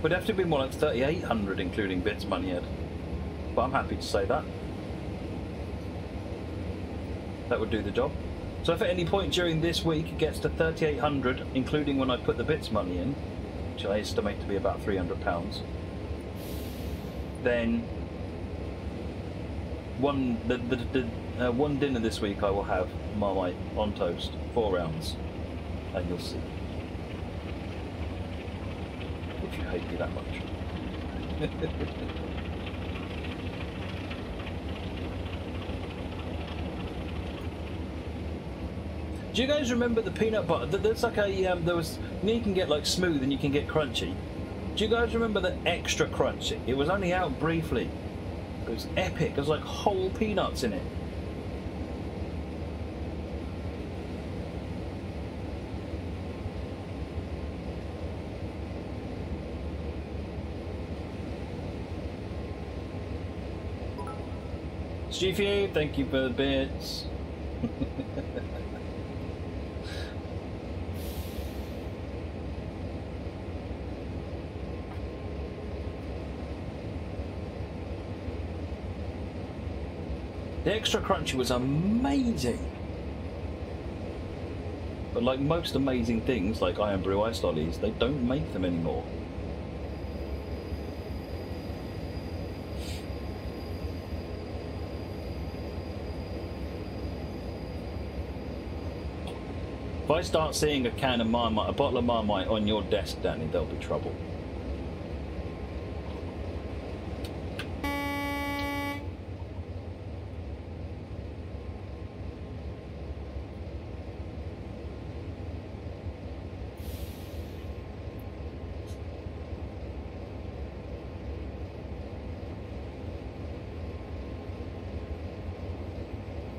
Would have to be more like 3,800 including bits money, Ed. But I'm happy to say that. That would do the job. So if at any point during this week it gets to 3,800, including when I put the bits money in, which I estimate to be about £300, then one dinner this week I will have Marmite on toast, 4 rounds, and you'll see. If you hate me that much. Do you guys remember the peanut butter? There's like a there was, you know, you can get like smooth and you can get crunchy. Do you guys remember the extra crunchy? It was only out briefly. It was epic. There's like whole peanuts in it. Stevie, thank you for the bits. The extra crunchy was amazing. But like most amazing things, like Iron Brew Ice Lollies, they don't make them anymore. I start seeing a can of Marmite, a bottle of Marmite on your desk, Danny, there'll be trouble.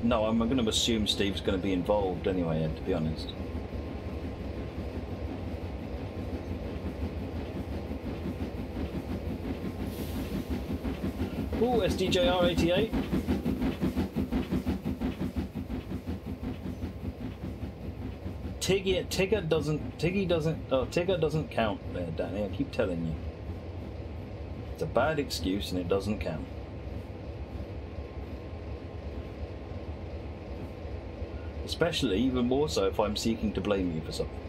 No, I'm going to assume Steve's going to be involved anyway, Ed, to be honest. Ooh, SDJR88. Tigger doesn't count there, Danny. I keep telling you. It's a bad excuse and it doesn't count. Especially, even more so, if I'm seeking to blame you for something.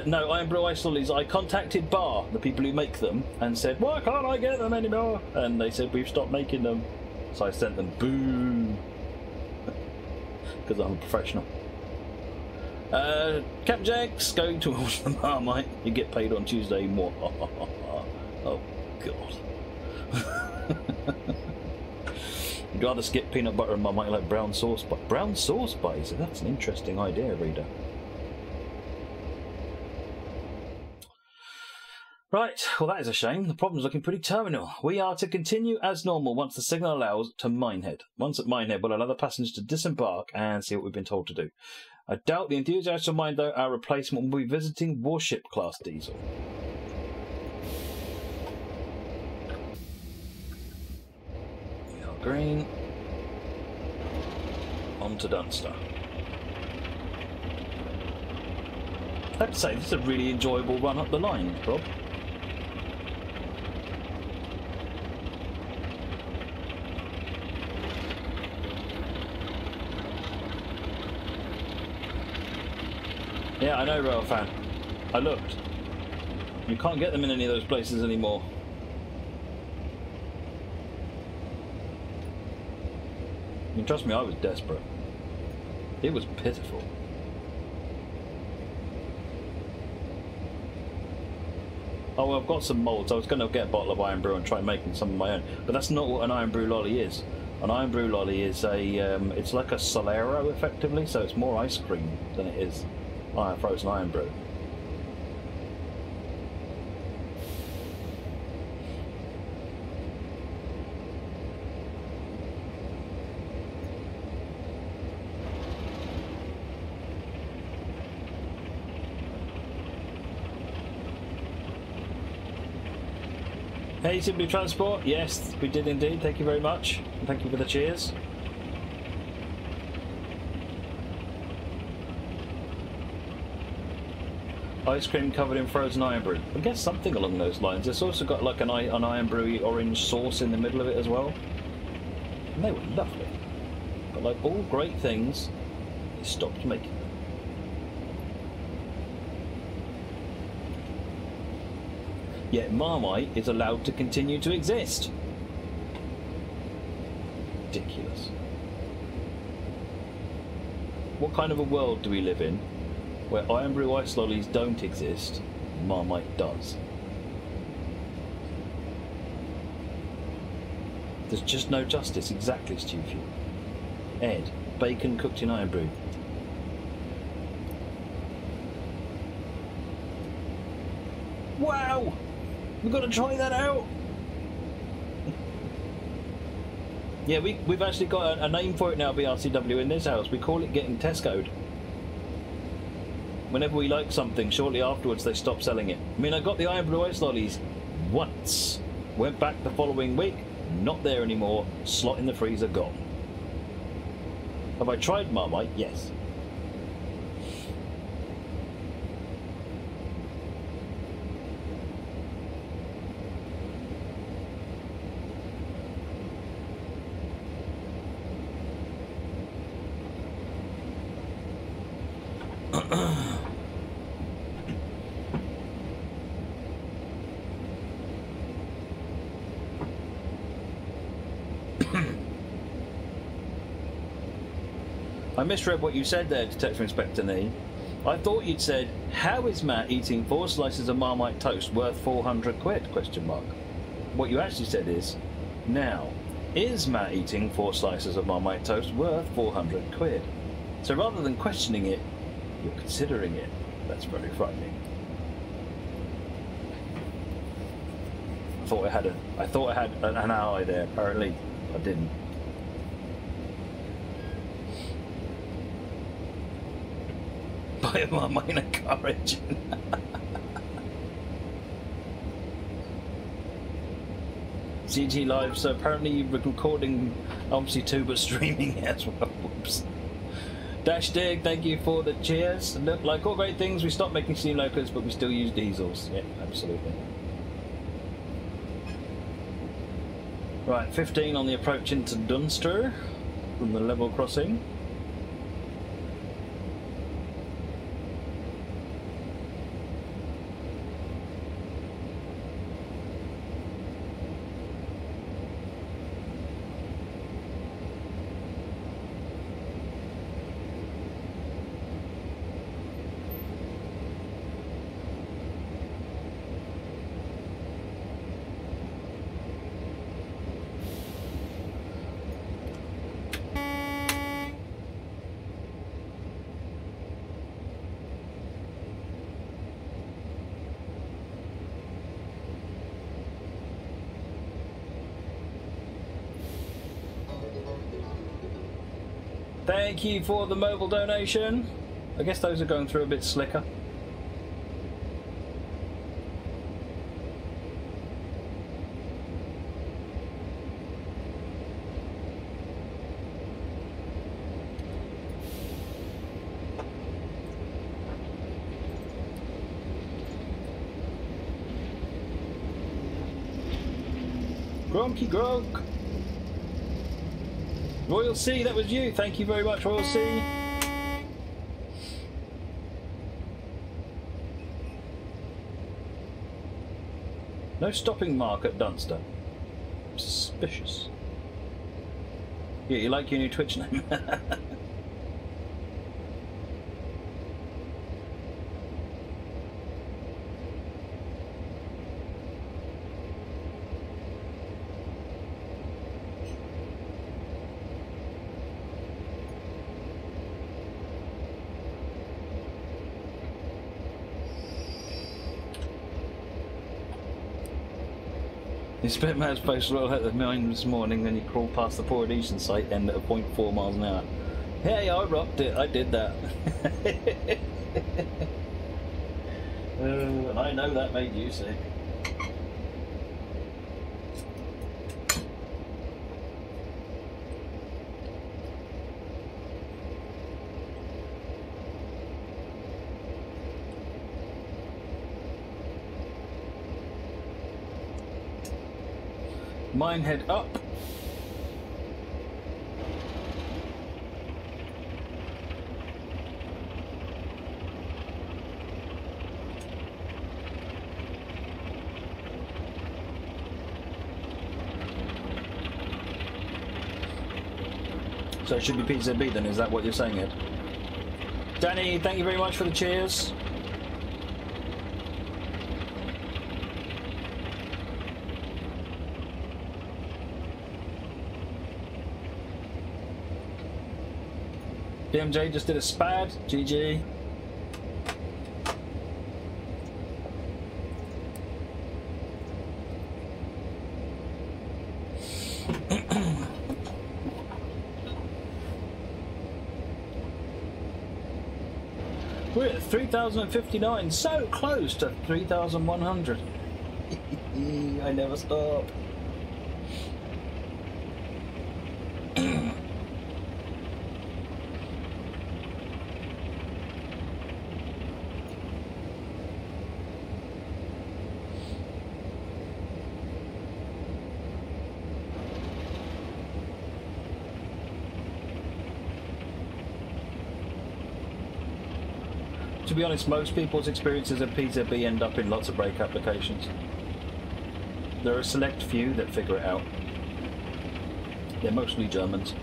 No, Iron Brew Ice Lollies. I contacted Bar, the people who make them, and said, why can't I get them anymore? And they said, we've stopped making them. So I sent them, boo. Because I'm a professional. Captain Jack's going towards the Marmite. You get paid on Tuesday more. Oh, God. You'd rather skip peanut butter and Marmite like brown sauce, but brown sauce buys. That's an interesting idea, reader. Right, well that is a shame. The problem's looking pretty terminal. We are to continue as normal once the signal allows to Minehead. Once at Minehead, we'll allow the passengers to disembark and see what we've been told to do. I doubt the enthusiasts will mind, though. Our replacement will be visiting Warship Class Diesel. We are green. On to Dunster. I have to say, this is a really enjoyable run up the line, Rob. Yeah, I know, Rail Fan. I looked. You can't get them in any of those places anymore. I mean, trust me, I was desperate. It was pitiful. Oh, well, I've got some moulds. I was going to get a bottle of Iron Brew and try making some of my own, but that's not what an Iron Brew lolly is. An Iron Brew lolly is a, it's like a Solero, effectively, so it's more ice cream than it is frozen Iron Brew. Hey, Simply Transport. Yes, we did indeed. Thank you very much. And thank you for the cheers. Ice cream covered in frozen Iron Brew. I guess something along those lines. It's also got like an Iron Brewy orange sauce in the middle of it as well. And they were lovely. But like all great things, they stopped making them. Yet Marmite is allowed to continue to exist. Ridiculous. What kind of a world do we live in where Iron Brew Ice Lollies don't exist, Marmite does? There's just no justice. Exactly, Stupid. Ed, bacon cooked in Iron Brew. Wow! We've got to try that out! Yeah, we've actually got a name for it now, BRCW, in this house. We call it getting Tesco'd. Whenever we like something, shortly afterwards they stop selling it. I mean, I got the Iron Brew Ice Lollies once. Went back the following week, not there anymore, slot in the freezer gone. Have I tried Marmite? Yes. I misread what you said there, Detective Inspector Nee. I thought you'd said, how is Matt eating 4 slices of Marmite toast worth 400 quid? Question mark. What you actually said is, now, is Matt eating 4 slices of Marmite toast worth 400 quid? So rather than questioning it, you're considering it. That's very frightening. I thought I had an ally there. Apparently, I didn't. Buy a Marmite and a car engine. CG Live, so apparently you're recording obviously 2 but streaming it as well. Whoops. Dash Dig, thank you for the cheers. Look, like all great things, we stopped making steam locos but we still use diesels. Yeah, absolutely. Right, 15 on the approach into Dunster from the level crossing. Thank you for the mobile donation. I guess those are going through a bit slicker. Gronky Gronk. Royal C, that was you. Thank you very much, Royal C. No stopping mark at Dunster. Suspicious. Yeah, you like your new Twitch name? You spent Matt's post roll at the mine this morning, then you crawled past the poor Edison site end at a 0.4 miles an hour. Hey, I rocked it. I did that. I know that made you sick. Mine head up. So it should be Pizza B then, is that what you're saying, Ed? Danny, thank you very much for the cheers. DMJ just did a spad. GG. We're at 3,059, so close to 3,100. I never stop. To be honest, most people's experiences of PZB end up in lots of break applications. There are a select few that figure it out. They're mostly Germans.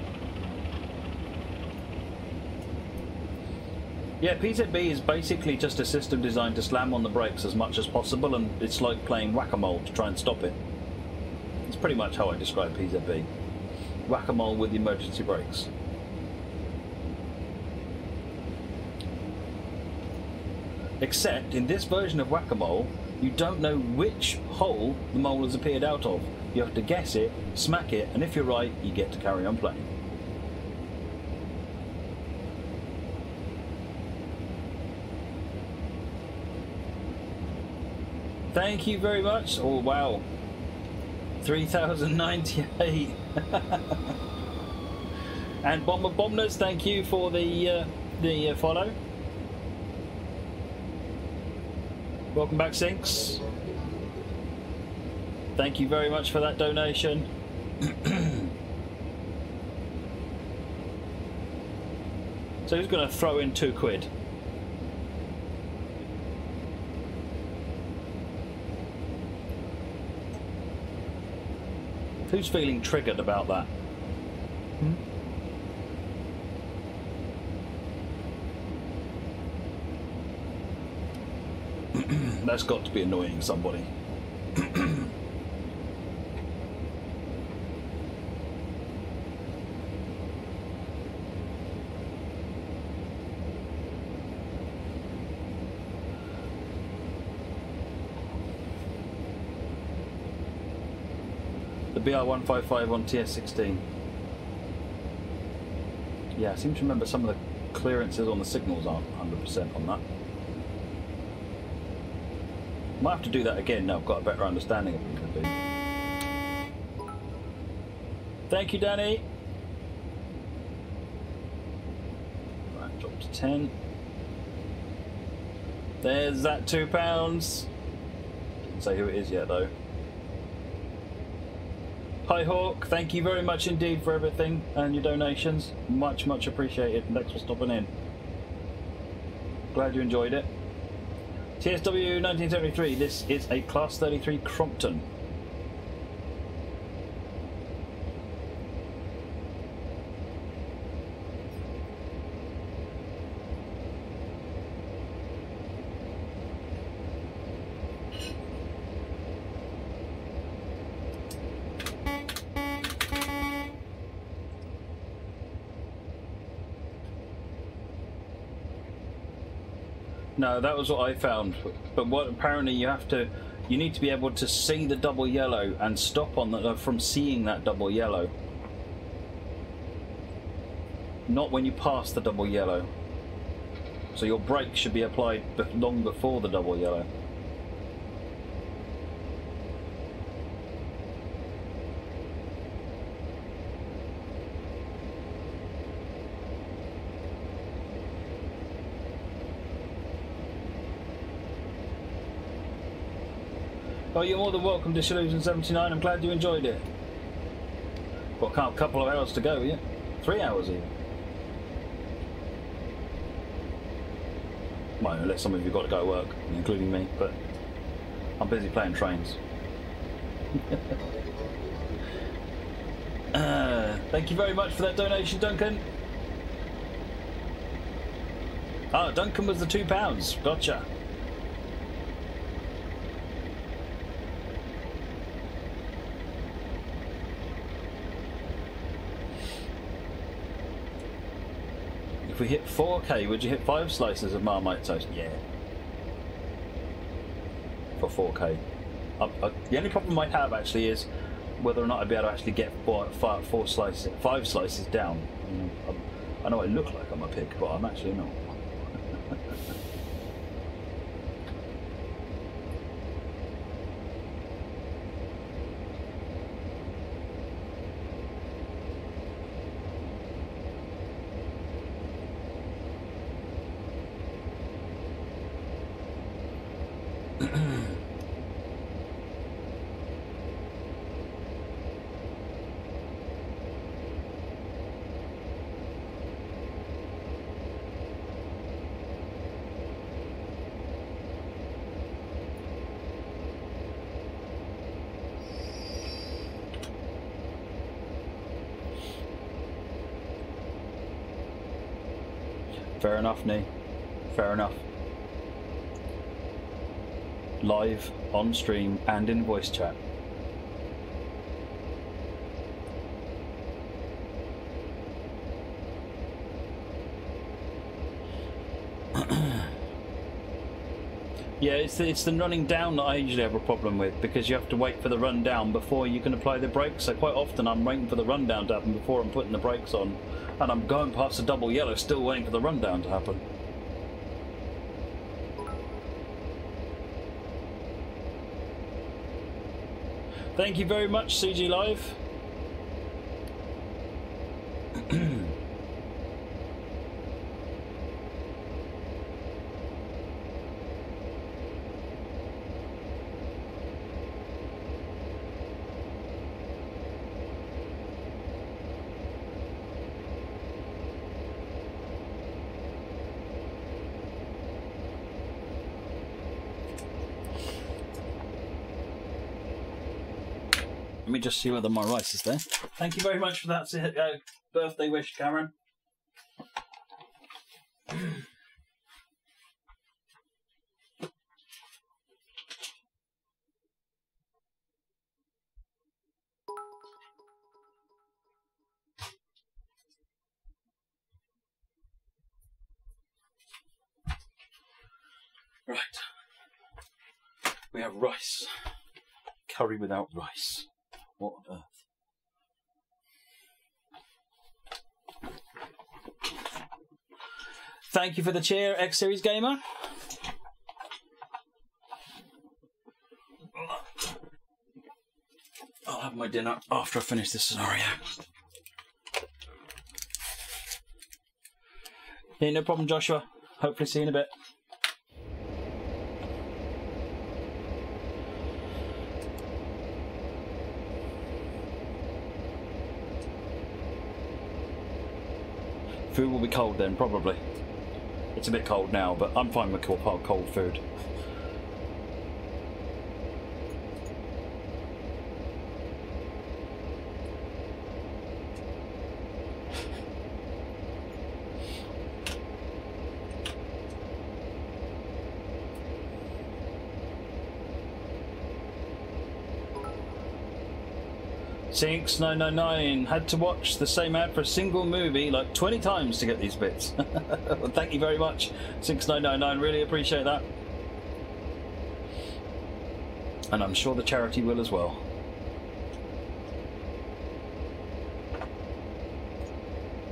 Yeah, PZB is basically just a system designed to slam on the brakes as much as possible, and it's like playing whack-a-mole to try and stop it. It's pretty much how I describe PZB. Whack-a-mole with emergency brakes. Except, in this version of whack-a-mole, you don't know which hole the mole has appeared out of. You have to guess it, smack it, and if you're right, you get to carry on playing. Thank you very much. Oh, wow. 3,098. And Bomber Bombners, thank you for the follow. Welcome back, Sinks. Thank you very much for that donation. So who's going to throw in £2? Who's feeling triggered about that? That's got to be annoying somebody. The BR155 on TS16. Yeah, I seem to remember some of the clearances on the signals aren't 100% on that. Might have to do that again now I've got a better understanding of what it could be. Thank you, Danny. Right, drop to 10. There's that £2. Didn't say who it is yet though. Hi Hawk, thank you very much indeed for everything and your donations. Much, much appreciated. Thanks for stopping in. Glad you enjoyed it. TSW 1973, this is a Class 33 Crompton. No, that was what I found. But what apparently you need to be able to see the double yellow and stop on the, from seeing that double yellow. Not when you pass the double yellow. So your brake should be applied long before the double yellow. Oh, you're more than welcome to Solution 79. I'm glad you enjoyed it. Got a couple of hours to go, yeah? 3 hours even. Well, unless some of you got to go to work, including me, but I'm busy playing trains. Thank you very much for that donation, Duncan. Ah, Duncan was the £2. Gotcha. If we hit 4K, would you hit 5 slices of Marmite toast? Yeah. For 4K. The only problem I have actually is whether or not I'd be able to actually get 5 slices down. I know I look like I'm a pig, but I'm actually not. Fair enough, Nee. Fair enough. Live, on stream, and in voice chat. Yeah, it's the running down that I usually have a problem with, because you have to wait for the run down before you can apply the brakes. So quite often I'm waiting for the rundown to happen before I'm putting the brakes on, and I'm going past the double yellow still waiting for the rundown to happen. Thank you very much, CG Live. Let me just see whether my rice is there. Thank you very much for that birthday wish, Cameron. Right. We have rice. Curry without rice. What on earth? Thank you for the cheer, X Series Gamer. I'll have my dinner after I finish this scenario. Yeah, no problem, Joshua. Hopefully see you in a bit. Food will be cold then, probably. It's a bit cold now, but I'm fine with cold food. Sinks999 had to watch the same ad for a single movie like 20 times to get these bits. Well, thank you very much, Sinks999. Really appreciate that. And I'm sure the charity will as well.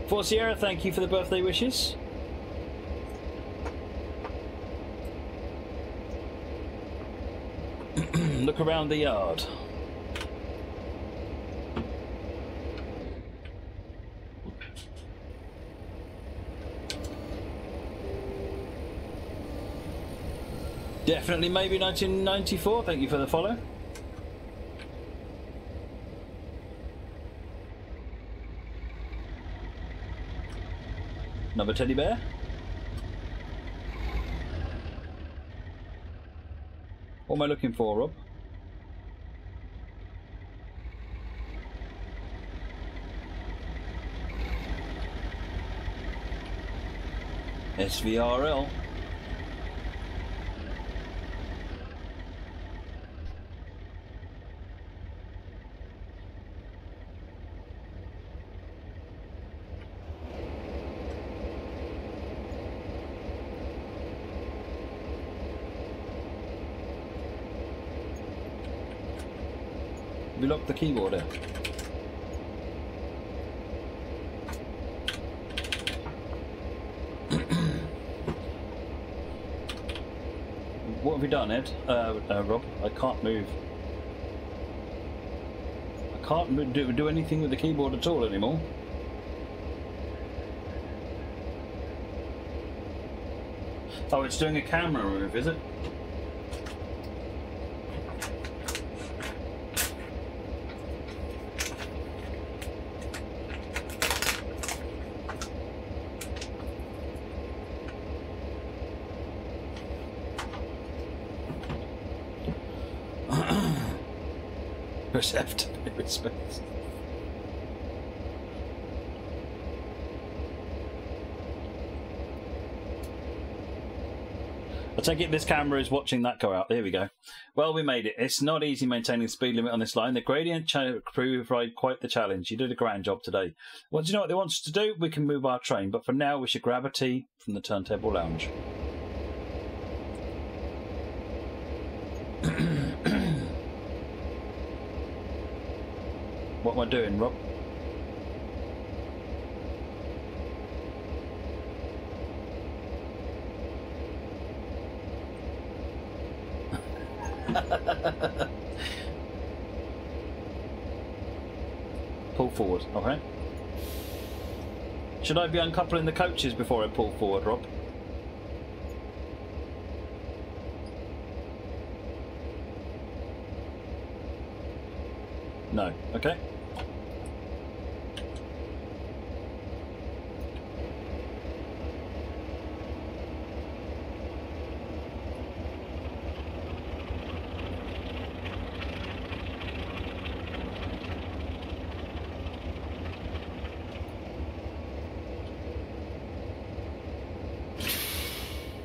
For Sierra, thank you for the birthday wishes. Look around the yard. Definitely maybe 1994. Thank you for the follow. Another teddy bear. What am I looking for, Rob? SVRL. We locked the keyboard there. What have we done, Ed? Rob? I can't move. I can't do anything with the keyboard at all anymore. Oh, it's doing a camera move, is it? Have to pay respects. I take it this camera is watching that go out. There we go. Well, we made it. It's not easy maintaining the speed limit on this line. The gradient proved quite the challenge. You did a grand job today. Well, do you know what they want us to do? We can move our train, but for now we should grab a tea from the Turntable Lounge. What am I doing, Rob? Pull forward, okay. Should I be uncoupling the coaches before I pull forward, Rob? No, okay.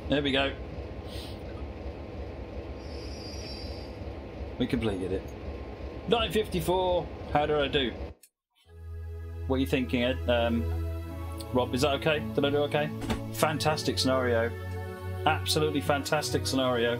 There we go. We completed it. 9:54. How did I do? What are you thinking, Ed? Rob, is that okay? Did I do okay? Fantastic scenario. Absolutely fantastic scenario.